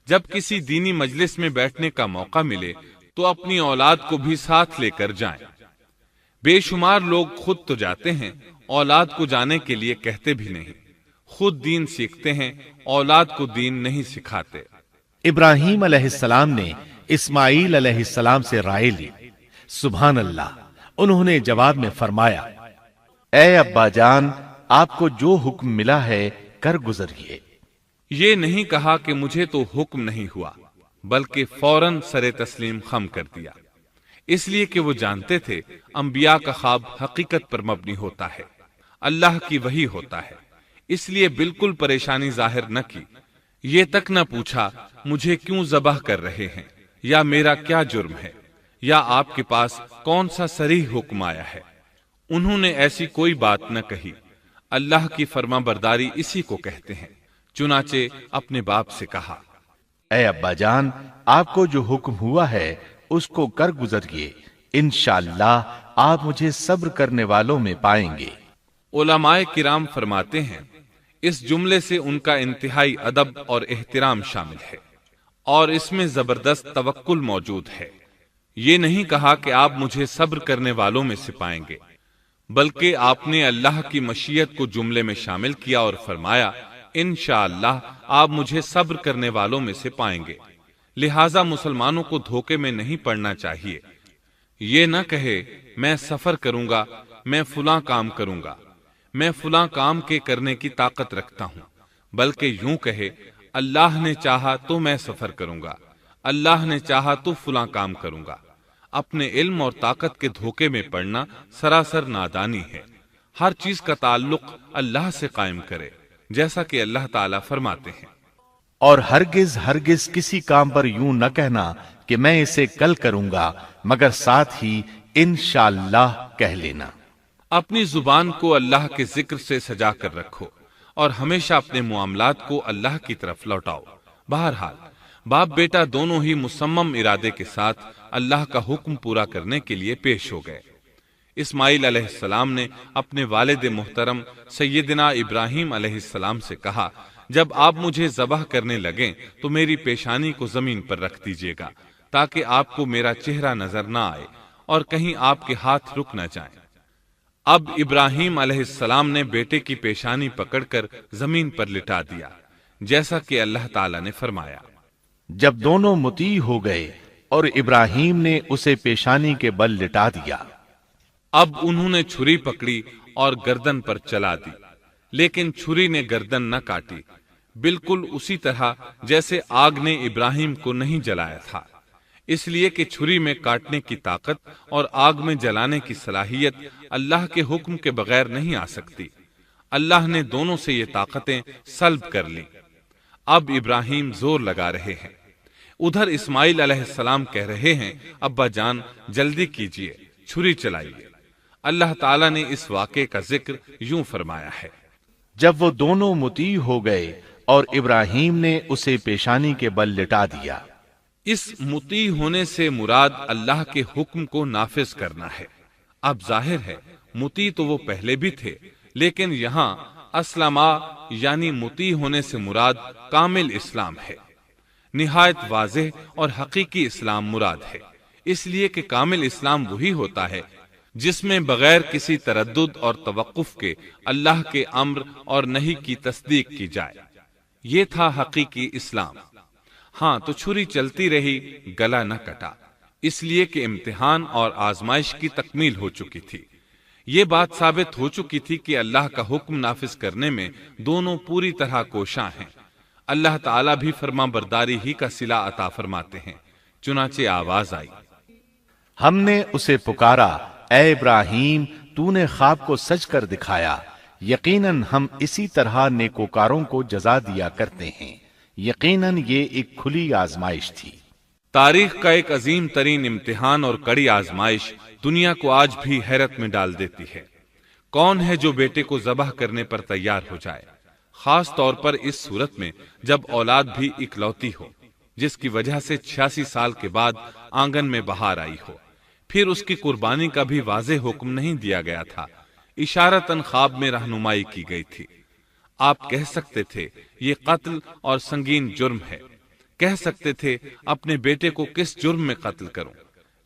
جب کسی دینی مجلس میں بیٹھنے کا موقع ملے تو اپنی اولاد کو بھی ساتھ لے کر جائیں۔ بے شمار لوگ خود تو جاتے ہیں، اولاد کو جانے کے لیے کہتے بھی نہیں، خود دین سیکھتے ہیں، اولاد کو دین نہیں سکھاتے۔ ابراہیم علیہ السلام نے اسماعیل علیہ السلام سے رائے لی۔ سبحان اللہ، انہوں نے جواب میں فرمایا، اے ابا جان، آپ کو جو حکم ملا ہے کر گزریے۔ یہ نہیں کہا کہ مجھے تو حکم نہیں ہوا، بلکہ فوراً سر تسلیم خم کر دیا، اس لیے کہ وہ جانتے تھے انبیاء کا خواب حقیقت پر مبنی ہوتا ہے، اللہ کی وحی ہوتا ہے، اس لیے بالکل پریشانی ظاہر نہ کی۔ یہ تک نہ پوچھا مجھے کیوں ذبح کر رہے ہیں، یا میرا کیا جرم ہے، یا آپ کے پاس کون سا صریح حکم آیا ہے۔ انہوں نے ایسی کوئی بات نہ کہی۔ اللہ کی فرما برداری اسی کو کہتے ہیں۔ چنانچہ اپنے باپ سے کہا، اے ابا جان، آپ کو جو حکم ہوا ہے اس کو کر گزریے، انشاءاللہ آپ مجھے صبر کرنے والوں میں پائیں گے۔ علماء کرام فرماتے ہیں اس جملے سے ان کا انتہائی ادب اور احترام شامل ہے، اور اس میں زبردست توکل موجود ہے۔ یہ نہیں کہا کہ آپ مجھے صبر کرنے والوں میں سے پائیں گے، بلکہ آپ نے اللہ کی مشیت کو جملے میں شامل کیا اور فرمایا، انشاءاللہ آپ مجھے صبر کرنے والوں میں سے پائیں گے۔ لہٰذا مسلمانوں کو دھوکے میں نہیں پڑنا چاہیے۔ یہ نہ کہے میں سفر کروں گا، میں فلاں کام کروں گا، میں فلاں کام کے کرنے کی طاقت رکھتا ہوں، بلکہ یوں کہے اللہ نے چاہا تو میں سفر کروں گا، اللہ نے چاہا تو فلاں کام کروں گا۔ اپنے علم اور طاقت کے دھوکے میں پڑنا سراسر نادانی ہے۔ ہر چیز کا تعلق اللہ سے قائم کرے، جیسا کہ اللہ تعالیٰ فرماتے ہیں، اور ہرگز ہرگز کسی کام پر یوں نہ کہنا کہ میں اسے کل کروں گا، مگر ساتھ ہی انشاءاللہ کہہ لینا۔ اپنی زبان کو اللہ کے ذکر سے سجا کر رکھو اور ہمیشہ اپنے معاملات کو اللہ کی طرف لوٹاؤ۔ بہرحال باپ بیٹا دونوں ہی مصمم ارادے کے ساتھ اللہ کا حکم پورا کرنے کے لیے پیش ہو گئے۔ اسماعیل علیہ السلام نے اپنے والد محترم سیدنا ابراہیم علیہ السلام سے کہا، جب آپ مجھے ذبح کرنے لگیں تو میری پیشانی کو زمین پر رکھ دیجیے گا تاکہ آپ کو میرا چہرہ نظر نہ آئے اور کہیں آپ کے ہاتھ رک نہ جائیں۔ اب ابراہیم علیہ السلام نے بیٹے کی پیشانی پکڑ کر زمین پر لٹا دیا، جیسا کہ اللہ تعالیٰ نے فرمایا۔ جب دونوں مطیع ہو گئے اور ابراہیم نے اسے پیشانی کے بل لٹا دیا، اب انہوں نے چھری پکڑی اور گردن پر چلا دی، لیکن چھری نے گردن نہ کاٹی، بالکل اسی طرح جیسے آگ نے ابراہیم کو نہیں جلایا تھا، اس لیے کہ چھری میں کاٹنے کی طاقت اور آگ میں جلانے کی صلاحیت اللہ کے حکم کے بغیر نہیں آ سکتی۔ اللہ نے دونوں سے یہ طاقتیں سلب کر لیں۔ اب ابراہیم زور لگا رہے ہیں، ادھر اسماعیل علیہ السلام کہہ رہے ہیں، ابا جان جلدی کیجئے، چھری چلائیے۔ اللہ تعالیٰ نے اس واقعے کا ذکر یوں فرمایا ہے، جب وہ دونوں مطیع ہو گئے اور ابراہیم نے اسے پیشانی کے بل لٹا دیا۔ اس مطیع ہونے سے مراد اللہ کے حکم کو نافذ کرنا ہے۔ اب ظاہر ہے مطیع تو وہ پہلے بھی تھے، لیکن یہاں اسلما یعنی مطیع ہونے سے مراد کامل اسلام ہے۔ نہایت واضح اور حقیقی اسلام مراد ہے، اس لیے کہ کامل اسلام وہی ہوتا ہے جس میں بغیر کسی تردد اور توقف کے اللہ کے امر اور نہی کی تصدیق کی جائے۔ یہ تھا حقیقی اسلام۔ ہاں تو چھری چلتی رہی، گلا نہ کٹا، اس لیے کہ امتحان اور آزمائش کی تکمیل ہو چکی تھی۔ یہ بات ثابت ہو چکی تھی کہ اللہ کا حکم نافذ کرنے میں دونوں پوری طرح کوشاں ہیں۔ اللہ تعالیٰ بھی فرما برداری ہی کا صلہ عطا فرماتے ہیں۔ چنانچہ آواز آئی، ہم نے اسے پکارا، اے ابراہیم تو نے خواب کو سچ کر دکھایا، یقیناً ہم اسی طرح نیکوکاروں کو جزا دیا کرتے ہیں۔ یقیناً یہ ایک کھلی آزمائش تھی۔ تاریخ کا ایک عظیم ترین امتحان اور کڑی آزمائش دنیا کو آج بھی حیرت میں ڈال دیتی ہے۔ کون ہے جو بیٹے کو ذبح کرنے پر تیار ہو جائے، خاص طور پر اس صورت میں جب اولاد بھی اکلوتی ہو، جس کی وجہ سے 86 سال کے بعد آنگن میں بہار آئی ہو۔ پھر اس کی قربانی کا بھی واضح حکم نہیں دیا گیا تھا، اشارتاً خواب میں رہنمائی کی گئی تھی۔ آپ کہہ سکتے تھے یہ قتل اور سنگین جرم ہے، کہہ سکتے تھے اپنے بیٹے کو کس جرم میں قتل کروں،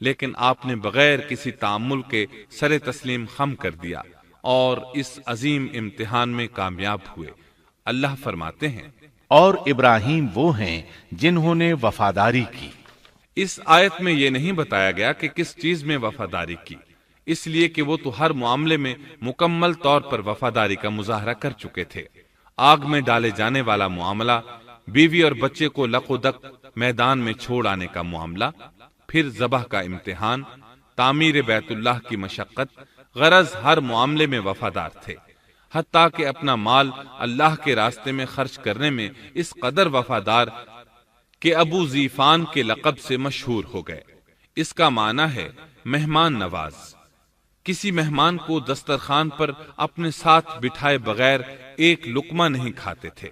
لیکن آپ نے بغیر کسی تعامل کے سر تسلیم خم کر دیا اور اس عظیم امتحان میں کامیاب ہوئے۔ اللہ فرماتے ہیں، اور ابراہیم وہ ہیں جنہوں نے وفاداری کی۔ اس آیت میں یہ نہیں بتایا گیا کہ کس چیز میں وفاداری کی، اس لیے کہ وہ تو ہر معاملے میں مکمل طور پر وفاداری کا مظاہرہ کر چکے تھے۔ آگ میں ڈالے جانے والا معاملہ، بیوی اور بچے کو لق و دق میدان میں چھوڑ آنے کا معاملہ، پھر ذبح کا امتحان، تعمیر بیت اللہ کی مشقت، غرض ہر معاملے میں وفادار تھے، حتیٰ کہ اپنا مال اللہ کے راستے میں خرچ کرنے میں اس قدر وفادار کہ ابو زیفان کے لقب سے مشہور ہو گئے۔ اس کا معنی ہے مہمان نواز۔ کسی مہمان کو دسترخوان پر اپنے ساتھ بٹھائے بغیر ایک لقمہ نہیں کھاتے تھے،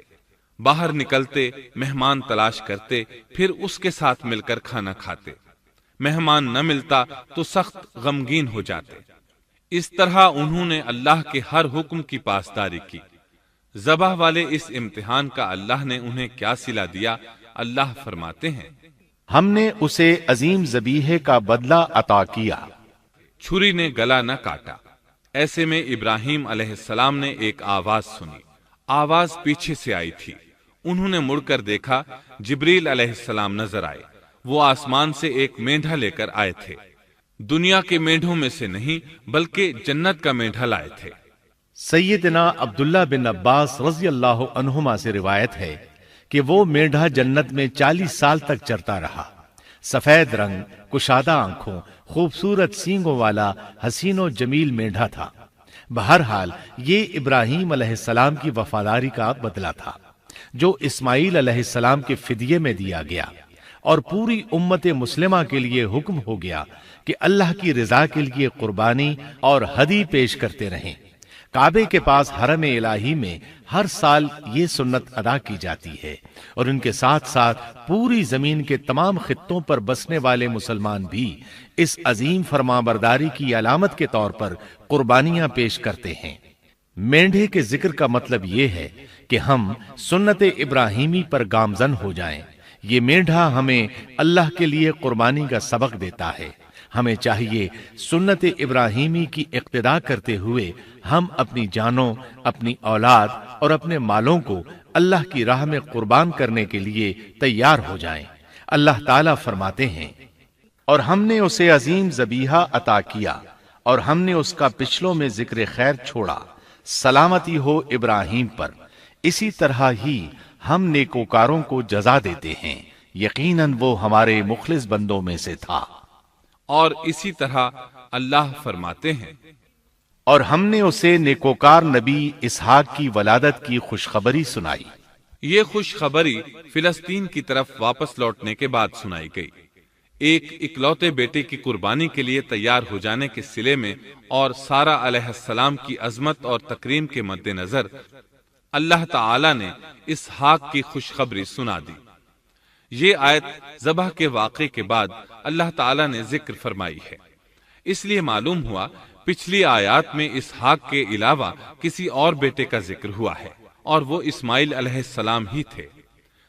باہر نکلتے مہمان تلاش کرتے، پھر اس کے ساتھ مل کر کھانا کھاتے، مہمان نہ ملتا تو سخت غمگین ہو جاتے۔ اس طرح انہوں نے اللہ کے ہر حکم کی پاسداری کی۔ ذبح والے اس امتحان کا اللہ نے انہیں کیا صلہ دیا؟ اللہ فرماتے ہیں، ہم نے اسے عظیم ذبیحے کا بدلہ عطا کیا۔ چھری نے گلا نہ کاٹا۔ ایسے میں ابراہیم علیہ السلام نے ایک آواز سنی، آواز پیچھے سے آئی تھی۔ انہوں نے مڑ کر دیکھا، جبریل علیہ السلام نظر آئے۔ وہ آسمان سے ایک مینڈھا لے کر آئے تھے۔ دنیا کے مینڈھوں میں سے نہیں بلکہ جنت کا مینڈھا لائے تھے۔ سیدنا عبداللہ بن عباس رضی اللہ عنہما سے روایت ہے کہ وہ مینڈھا جنت میں 40 سال تک چرتا رہا۔ سفید رنگ، کشادہ آنکھوں، خوبصورت سینگوں والا حسین و جمیل مینڈھا تھا۔ بہرحال یہ ابراہیم علیہ السلام کی وفاداری کا بدلہ تھا جو اسماعیل علیہ السلام کے فدیے میں دیا گیا، اور پوری امت مسلمہ کے لیے حکم ہو گیا کہ اللہ کی رضا کے لیے قربانی اور ہدی پیش کرتے رہیں۔ کعبے کے پاس حرم الہی میں ہر سال یہ سنت ادا کی جاتی ہے، اور ان کے ساتھ ساتھ پوری زمین کے تمام خطوں پر بسنے والے مسلمان بھی اس عظیم فرمانبرداری کی علامت کے طور پر قربانیاں پیش کرتے ہیں۔ مینڈھے کے ذکر کا مطلب یہ ہے کہ ہم سنت ابراہیمی پر گامزن ہو جائیں۔ یہ مینڈھا ہمیں اللہ کے لیے قربانی کا سبق دیتا ہے۔ ہمیں چاہیے سنت ابراہیمی کی اقتدا کرتے ہوئے ہم اپنی جانوں، اپنی اولاد اور اپنے مالوں کو اللہ کی راہ میں قربان کرنے کے لیے تیار ہو جائیں۔ اللہ تعالیٰ فرماتے ہیں، اور ہم نے اسے عظیم ذبیحہ عطا کیا اور ہم نے اس کا پچھلوں میں ذکر خیر چھوڑا، سلامتی ہو ابراہیم پر۔ اسی طرح ہی ہم نیکوکاروں کو جزا دیتے ہیں، یقیناً وہ ہمارے مخلص بندوں میں سے تھا۔ اور اسی طرح اللہ فرماتے ہیں، اور ہم نے اسے نیکوکار نبی اسحاق کی ولادت کی خوشخبری سنائی۔ یہ خوشخبری فلسطین کی طرف واپس لوٹنے کے بعد سنائی گئی۔ ایک اکلوتے بیٹے کی قربانی کے لیے تیار ہو جانے کے صلے میں اور سارہ علیہ السلام کی عظمت اور تکریم کے مد نظر اللہ تعالی نے اسحاق کی خوشخبری سنا دی۔ یہ آیت ذبح کے واقعے کے بعد اللہ تعالی نے ذکر فرمائی ہے، اس لیے معلوم ہوا پچھلی آیات میں اسحاق کے علاوہ کسی اور بیٹے کا ذکر ہوا ہے، اور وہ اسماعیل علیہ السلام ہی تھے،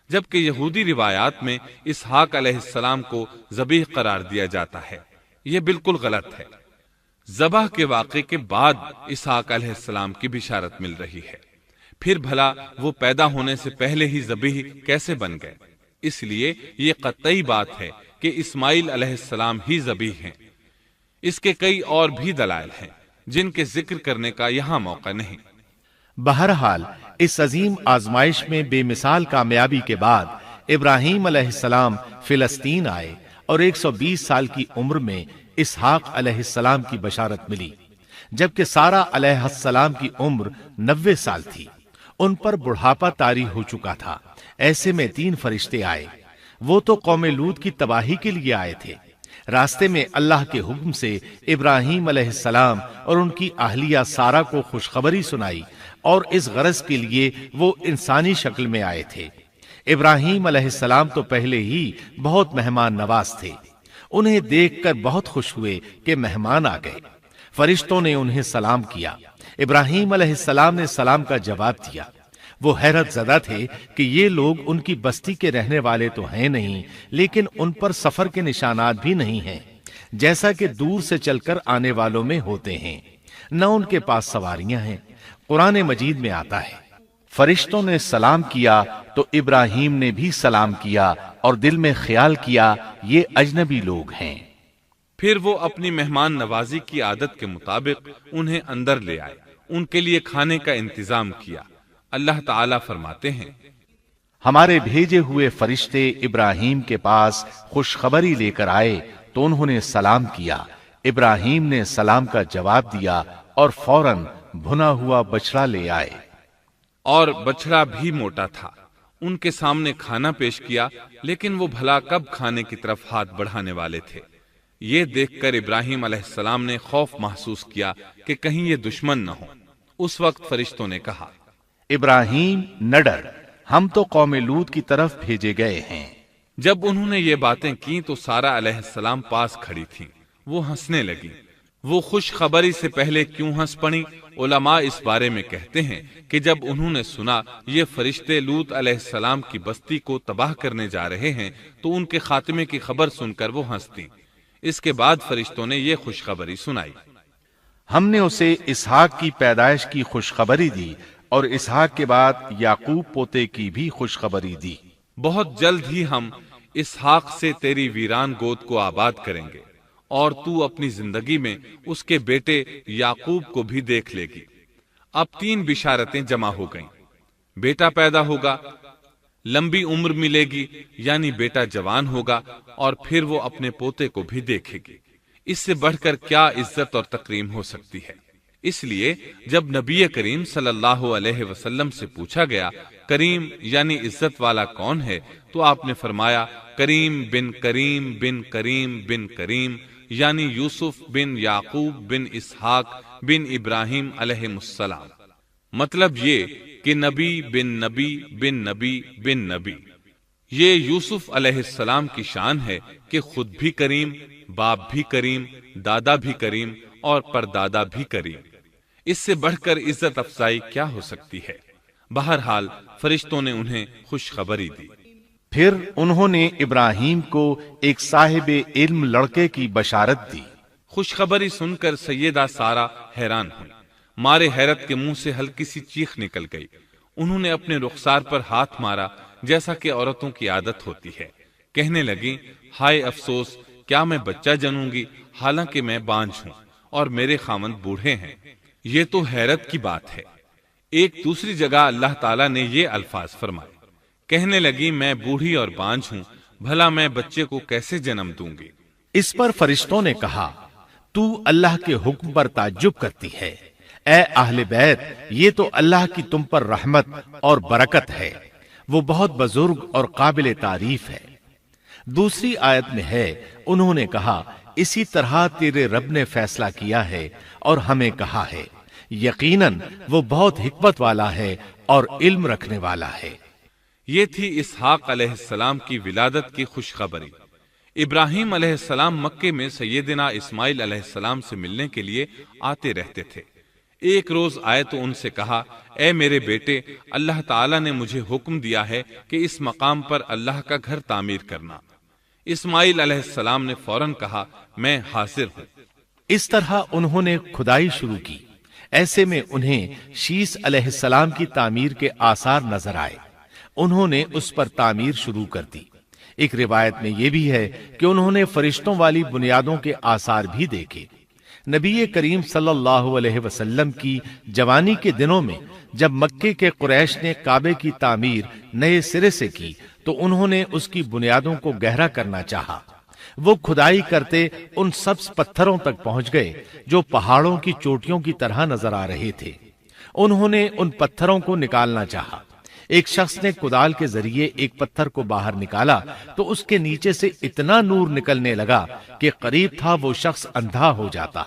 جبکہ یہودی روایات میں اسحاق علیہ السلام کو ذبیح قرار دیا جاتا ہے۔ یہ بالکل غلط ہے۔ ذبح کے واقعے کے بعد اسحاق علیہ السلام کی بشارت مل رہی ہے، پھر بھلا وہ پیدا ہونے سے پہلے ہی ذبیح کیسے بن گئے؟ اس لیے یہ قطعی بات ہے کہ اسماعیل علیہ السلام ہی ذبیح ہیں۔ اس کے کئی اور بھی دلائل ہیں جن کے ذکر کرنے کا یہاں موقع نہیں۔ بہرحال اس عظیم آزمائش میں بے مثال کامیابی کے بعد ابراہیم علیہ السلام فلسطین آئے اور 120 سال کی عمر میں اسحاق علیہ السلام کی بشارت ملی، جبکہ سارہ علیہ السلام کی عمر 90 سال تھی۔ ان پر بڑھاپا طاری ہو چکا تھا۔ ایسے میں 3 فرشتے آئے۔ وہ تو قوم لوط کی تباہی کے لیے آئے تھے۔ راستے میں اللہ کے حکم سے ابراہیم علیہ السلام اور ان کی اہلیہ سارہ کو خوشخبری سنائی، اور اس غرض کے لیے وہ انسانی شکل میں آئے تھے۔ ابراہیم علیہ السلام تو پہلے ہی بہت مہمان نواز تھے۔ انہیں دیکھ کر بہت خوش ہوئے کہ مہمان آ گئے۔ فرشتوں نے انہیں سلام کیا۔ ابراہیم علیہ السلام نے سلام کا جواب دیا۔ وہ حیرت زدہ تھے کہ یہ لوگ ان کی بستی کے رہنے والے تو ہیں نہیں، لیکن ان پر سفر کے نشانات بھی نہیں ہیں، جیسا کہ دور سے چل کر آنے والوں میں ہوتے ہیں۔ نہ ان کے پاس سواریاں ہیں۔ قرآن مجید میں آتا ہے، فرشتوں نے سلام کیا تو ابراہیم نے بھی سلام کیا اور دل میں خیال کیا یہ اجنبی لوگ ہیں۔ پھر وہ اپنی مہمان نوازی کی عادت کے مطابق انہیں اندر لے آئے، ان کے لیے کھانے کا انتظام کیا۔ اللہ تعالیٰ فرماتے ہیں، ہمارے بھیجے ہوئے فرشتے ابراہیم کے پاس خوشخبری لے کر آئے تو انہوں نے سلام کیا۔ ابراہیم نے سلام کا جواب دیا اور فوراً بھنا ہوا بچڑا لے آئے، اور بچڑا بھی موٹا تھا۔ ان کے سامنے کھانا پیش کیا، لیکن وہ بھلا کب کھانے کی طرف ہاتھ بڑھانے والے تھے۔ یہ دیکھ کر ابراہیم علیہ السلام نے خوف محسوس کیا کہ کہیں یہ دشمن نہ ہو۔ اس وقت فرشتوں نے کہا، ابراہیم نہ ڈر، ہم تو قوم لوط کی طرف بھیجے گئے ہیں۔ جب انہوں نے یہ باتیں کی تو سارہ علیہ السلام پاس کھڑی تھیں۔ وہ ہنسنے لگی۔ وہ خوشخبری سے پہلے کیوں ہنس پڑی؟ علماء اس بارے میں کہتے ہیں کہ جب انہوں نے سنا یہ فرشتے لوط علیہ السلام کی بستی کو تباہ کرنے جا رہے ہیں تو ان کے خاتمے کی خبر سن کر وہ ہنستی۔ اس کے بعد فرشتوں نے یہ خوشخبری سنائی، ہم نے اسے اسحاق کی پیدائش کی خوشخبری دی اور اسحاق کے بعد یعقوب پوتے کی بھی خوشخبری دی۔ بہت جلد ہی ہم اسحاق سے تیری ویران گود کو آباد کریں گے، اور تو اپنی زندگی میں اس کے بیٹے یعقوب کو بھی دیکھ لے گی۔ اب 3 بشارتیں جمع ہو گئیں، بیٹا پیدا ہوگا، لمبی عمر ملے گی یعنی بیٹا جوان ہوگا، اور پھر وہ اپنے پوتے کو بھی دیکھے گی۔ اس سے بڑھ کر کیا عزت اور تکریم ہو سکتی ہے؟ اس لیے جب نبی کریم صلی اللہ علیہ وسلم سے پوچھا گیا کریم یعنی عزت والا کون ہے، تو آپ نے فرمایا کریم بن کریم بن کریم بن کریم، یعنی یوسف بن یعقوب بن اسحاق بن ابراہیم علیہ السلام۔ مطلب یہ کہ نبی بن نبی بن نبی بن نبی۔ یہ یوسف علیہ السلام کی شان ہے کہ خود بھی کریم، باپ بھی کریم، دادا بھی کریم اور پردادا بھی کریم۔ اس سے بڑھ کر عزت افزائی کیا ہو سکتی ہے؟ بہرحال فرشتوں نے انہیں خوشخبری دی۔ پھر انہوں نے ابراہیم کو ایک صاحب علم لڑکے کی بشارت دی۔ خوشخبری سن کر سیدہ سارہ حیران ہوئی، مارے حیرت کے منہ سے ہلکی سی چیخ نکل گئی۔ انہوں نے اپنے رخسار پر ہاتھ مارا جیسا کہ عورتوں کی عادت ہوتی ہے، کہنے لگیں ہائے افسوس، کیا میں بچہ جنوں گی حالانکہ میں بانجھ ہوں اور میرے خاوند بوڑھے ہیں؟ یہ تو حیرت کی بات ہے۔ ایک دوسری جگہ اللہ تعالیٰ نے یہ الفاظ فرمائے، کہنے لگی میں بوڑھی اور بانجھ ہوں، بھلا میں بچے کو کیسے جنم دوں گی؟ اس پر فرشتوں نے کہا تو اللہ کے حکم پر تعجب کرتی ہے، اے اہل بیت، یہ تو اللہ کی تم پر رحمت اور برکت ہے، وہ بہت بزرگ اور قابل تعریف ہے۔ دوسری آیت میں ہے انہوں نے کہا اسی طرح تیرے رب نے فیصلہ کیا ہے اور ہمیں کہا ہے، یقیناً وہ بہت حکمت والا ہے اور علم رکھنے والا ہے۔ یہ تھی اسحاق علیہ السلام کی ولادت کی خوشخبری۔ ابراہیم علیہ السلام مکے میں سیدنا اسماعیل علیہ السلام سے ملنے کے لیے آتے رہتے تھے۔ ایک روز آئے تو ان سے کہا اے میرے بیٹے، اللہ تعالیٰ نے مجھے حکم دیا ہے کہ اس مقام پر اللہ کا گھر تعمیر کرنا۔ اسماعیل علیہ السلام نے فوراً کہا میں حاضر ہوں۔ اس طرح انہوں نے کھدائی شروع کی۔ ایسے میں انہیں شیس علیہ السلام کی تعمیر کے آثار نظر آئے۔ انہوں نے اس پر تعمیر شروع کر دی۔ ایک روایت میں یہ بھی ہے کہ انہوں نے فرشتوں والی بنیادوں کے آثار بھی دیکھے۔ نبی کریم صلی اللہ علیہ وسلم کی جوانی کے دنوں میں جب مکے کے قریش نے کعبے کی تعمیر نئے سرے سے کی تو انہوں نے اس کی بنیادوں کو گہرا کرنا چاہا۔ وہ کھدائی کرتے ان سبز پتھروں تک پہنچ گئے جو پہاڑوں کی چوٹیوں کی طرح نظر آ رہے تھے۔ انہوں نے ان پتھروں کو نکالنا چاہا۔ ایک شخص نے کدال کے ذریعے ایک پتھر کو باہر نکالا تو اس کے نیچے سے اتنا نور نکلنے لگا کہ قریب تھا وہ شخص اندھا ہو جاتا۔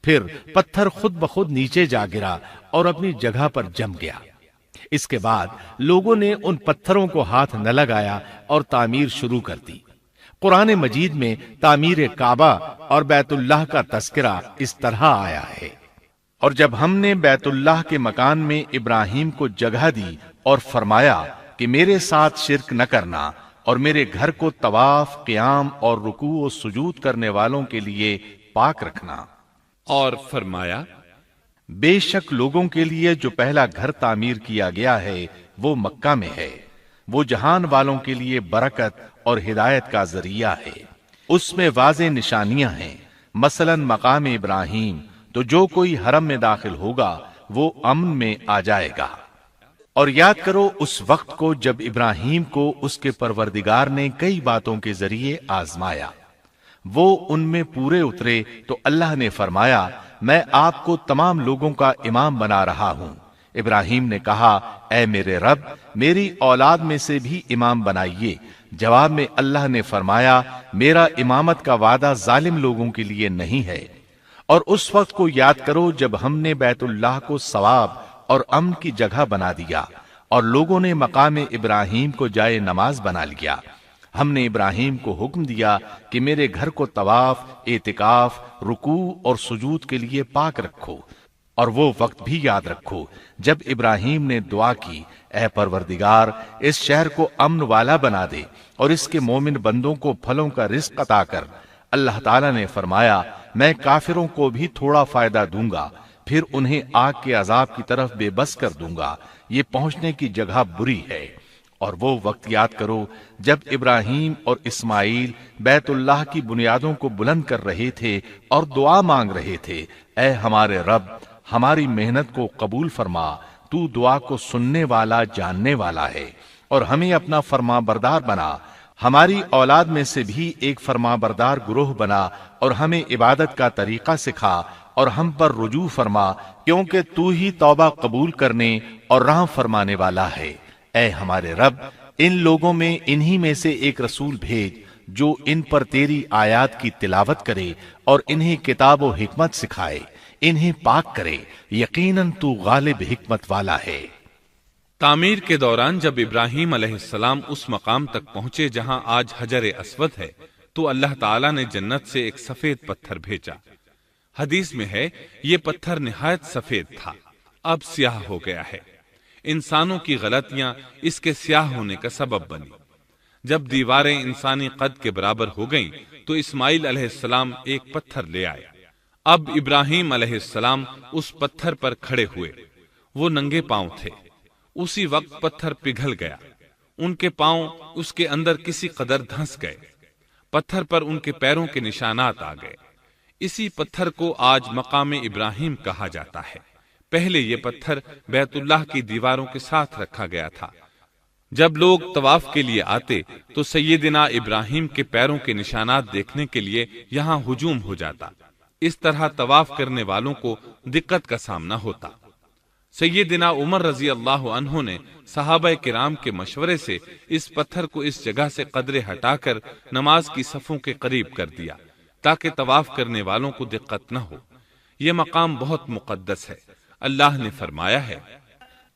پھر پتھر خود بخود نیچے جا گرا اور اپنی جگہ پر جم گیا۔ اس کے بعد لوگوں نے ان پتھروں کو ہاتھ نہ لگایا اور تعمیر شروع کر دی۔ قرآن مجید میں تعمیر کعبہ اور بیت اللہ کا تذکرہ اس طرح آیا ہے، اور جب ہم نے بیت اللہ کے مکان میں ابراہیم کو جگہ دی اور فرمایا کہ میرے ساتھ شرک نہ کرنا اور میرے گھر کو طواف، قیام اور رکوع و سجود کرنے والوں کے لیے پاک رکھنا، اور فرمایا بے شک لوگوں کے لیے جو پہلا گھر تعمیر کیا گیا ہے وہ مکہ میں ہے، وہ جہان والوں کے لیے برکت اور ہدایت کا ذریعہ ہے، اس میں واضح نشانیاں ہیں، مثلا مقام ابراہیم، تو جو کوئی حرم میں داخل ہوگا وہ امن میں آ جائے گا۔ اور یاد کرو اس وقت کو جب ابراہیم کو اس کے پروردگار نے کئی باتوں کے ذریعے آزمایا، وہ ان میں پورے اترے تو اللہ نے فرمایا میں آپ کو تمام لوگوں کا امام بنا رہا ہوں۔ ابراہیم نے کہا اے میرے رب، میری اولاد میں سے بھی امام بنائیے۔ جواب میں اللہ نے فرمایا میرا امامت کا وعدہ ظالم لوگوں کے لیے نہیں ہے۔ اور اس وقت کو یاد کرو جب ہم نے بیت اللہ کو ثواب اور امن کی جگہ بنا دیا اور لوگوں نے مقام ابراہیم کو جائے نماز بنا لیا۔ ہم نے ابراہیم کو حکم دیا کہ میرے گھر کو طواف، اعتکاف، رکوع اور سجود کے لیے پاک رکھو، اور وہ وقت بھی یاد رکھو جب ابراہیم نے دعا کی اے پروردگار اس شہر کو امن والا بنا دے اور اس کے مومن بندوں کو پھلوں کا رزق عطا کر۔ اللہ تعالیٰ نے فرمایا میں کافروں کو بھی تھوڑا فائدہ دوں گا، پھر انہیں آگ کے عذاب کی طرف بے بس کر دوں گا، یہ پہنچنے کی جگہ بری ہے۔ اور وہ وقت یاد کرو جب ابراہیم اور اسماعیل بیت اللہ کی بنیادوں کو بلند کر رہے تھے اور دعا مانگ رہے تھے، اے ہمارے رب، ہماری محنت کو قبول فرما، تو دعا کو سننے والا، جاننے والا ہے، اور ہمیں اپنا فرما بردار بنا، ہماری اولاد میں سے بھی ایک فرما بردار گروہ بنا، اور ہمیں عبادت کا طریقہ سکھا، اور ہم پر رجوع فرما، کیونکہ تو ہی توبہ قبول کرنے اور رحم فرمانے والا ہے۔ اے ہمارے رب، ان لوگوں میں انہی میں سے ایک رسول بھیج جو ان پر تیری آیات کی تلاوت کرے اور انہیں کتاب و حکمت سکھائے، انہیں پاک کرے، یقیناً تو غالب حکمت والا ہے۔ تعمیر کے دوران جب ابراہیم علیہ السلام اس مقام تک پہنچے جہاں آج حجر اسود ہے تو اللہ تعالیٰ نے جنت سے ایک سفید پتھر بھیجا۔ حدیث میں ہے یہ پتھر نہایت سفید تھا، اب سیاہ ہو گیا ہے۔ انسانوں کی غلطیاں اس کے سیاہ ہونے کا سبب بنی۔ جب دیواریں انسانی قد کے برابر ہو گئیں تو اسماعیل علیہ السلام ایک پتھر لے آئے۔ اب ابراہیم علیہ السلام اس پتھر پر کھڑے ہوئے، وہ ننگے پاؤں تھے۔ اسی وقت پتھر پگھل گیا، ان کے پاؤں اس کے اندر کسی قدر دھنس گئے، پتھر پر ان کے پیروں کے نشانات آ گئے۔ اسی پتھر کو آج مقام ابراہیم کہا جاتا ہے۔ پہلے یہ پتھر بیت اللہ کی دیواروں کے ساتھ رکھا گیا تھا۔ جب لوگ طواف کے لیے آتے تو سیدنا ابراہیم کے پیروں کے نشانات دیکھنے کے لیے یہاں ہجوم ہو جاتا۔ اس طرح طواف کرنے والوں کو دقت کا سامنا ہوتا۔ سیدنا عمر رضی اللہ عنہ نے صحابہ کرام کے مشورے سے اس پتھر کو اس جگہ سے قدرے ہٹا کر نماز کی صفوں کے قریب کر دیا تاکہ طواف کرنے والوں کو دقت نہ ہو۔ یہ مقام بہت مقدس ہے۔ اللہ نے فرمایا ہے،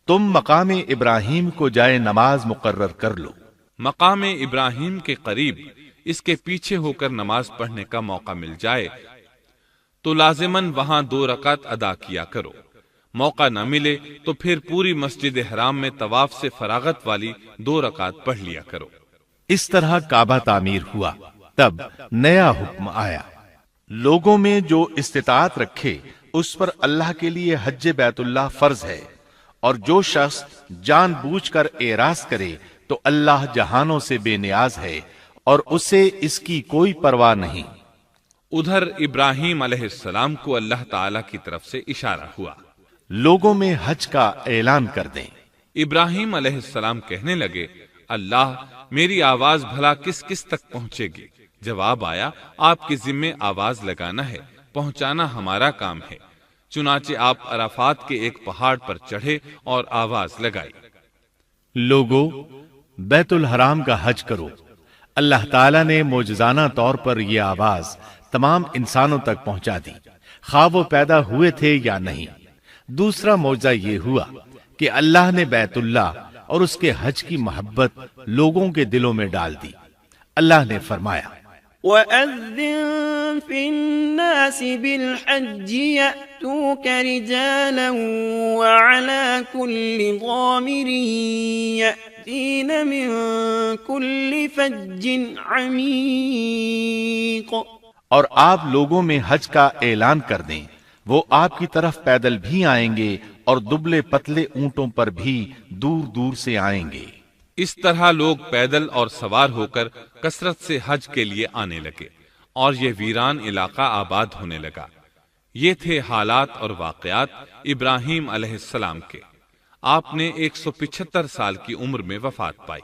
تم مقام ابراہیم کو جائے نماز مقرر کر لو۔ مقام ابراہیم کے قریب اس کے پیچھے ہو کر نماز پڑھنے کا موقع مل جائے تو لازماً وہاں 2 رکعت ادا کیا کرو۔ موقع نہ ملے تو پھر پوری مسجد حرام میں طواف سے فراغت والی 2 رکعت پڑھ لیا کرو۔ اس طرح کعبہ تعمیر ہوا۔ تب نیا حکم آیا، لوگوں میں جو استطاعت رکھے اس پر اللہ کے لیے حج بیت اللہ فرض ہے، اور جو شخص جان بوجھ کر اعراض کرے تو اللہ جہانوں سے بے نیاز ہے اور اسے اس کی کوئی پرواہ نہیں۔ ادھر ابراہیم علیہ السلام کو اللہ تعالی کی طرف سے اشارہ ہوا، لوگوں میں حج کا اعلان کر دیں۔ ابراہیم علیہ السلام کہنے لگے، اللہ میری آواز بھلا کس کس تک پہنچے گی؟ جواب آیا، آپ کے ذمے آواز لگانا ہے، پہنچانا ہمارا کام ہے۔ چنانچہ آپ عرفات کے ایک پہاڑ پر چڑھے اور آواز لگائی، لوگو بیت الحرام کا حج کرو۔ اللہ تعالیٰ نے معجزانہ طور پر یہ آواز تمام انسانوں تک پہنچا دی، خواہ وہ پیدا ہوئے تھے یا نہیں۔ دوسرا معجزہ یہ ہوا کہ اللہ نے بیت اللہ اور اس کے حج کی محبت لوگوں کے دلوں میں ڈال دی۔ اللہ نے فرمایا، وَأَذِّن فِي النَّاسِ بِالْحَجِّ يَأْتُوكَ رِجَالًا وَعَلَى كُلِّ ضَامِرٍ يَأْتِينَ مِن كُلِّ فَجٍّ عَمِيقٍ۔ اور آپ لوگوں میں حج کا اعلان کر دیں، وہ آپ کی طرف پیدل بھی آئیں گے اور دبلے پتلے اونٹوں پر بھی دور دور سے آئیں گے۔ اس طرح لوگ پیدل اور سوار ہو کر کثرت سے حج کے لیے آنے لگے اور یہ ویران علاقہ آباد ہونے لگا۔ یہ تھے حالات اور واقعات ابراہیم علیہ السلام کے۔ آپ نے 175 سال کی عمر میں وفات پائی۔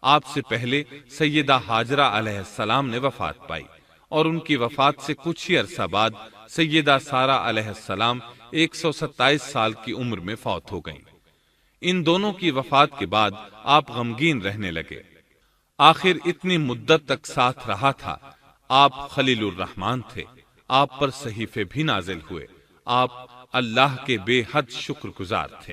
آپ سے پہلے سیدہ ہاجرہ علیہ السلام نے وفات پائی اور ان کی وفات سے کچھ ہی عرصہ بعد سیدہ سارہ علیہ السلام 127 سال کی عمر میں فوت ہو گئیں۔ ان دونوں کی وفات کے بعد آپ غمگین رہنے لگے۔ آخر اتنی مدت تک ساتھ رہا تھا۔ آپ خلیل الرحمن تھے، آپ پر صحیفے بھی نازل ہوئے، آپ اللہ کے بے حد شکر گزار تھے۔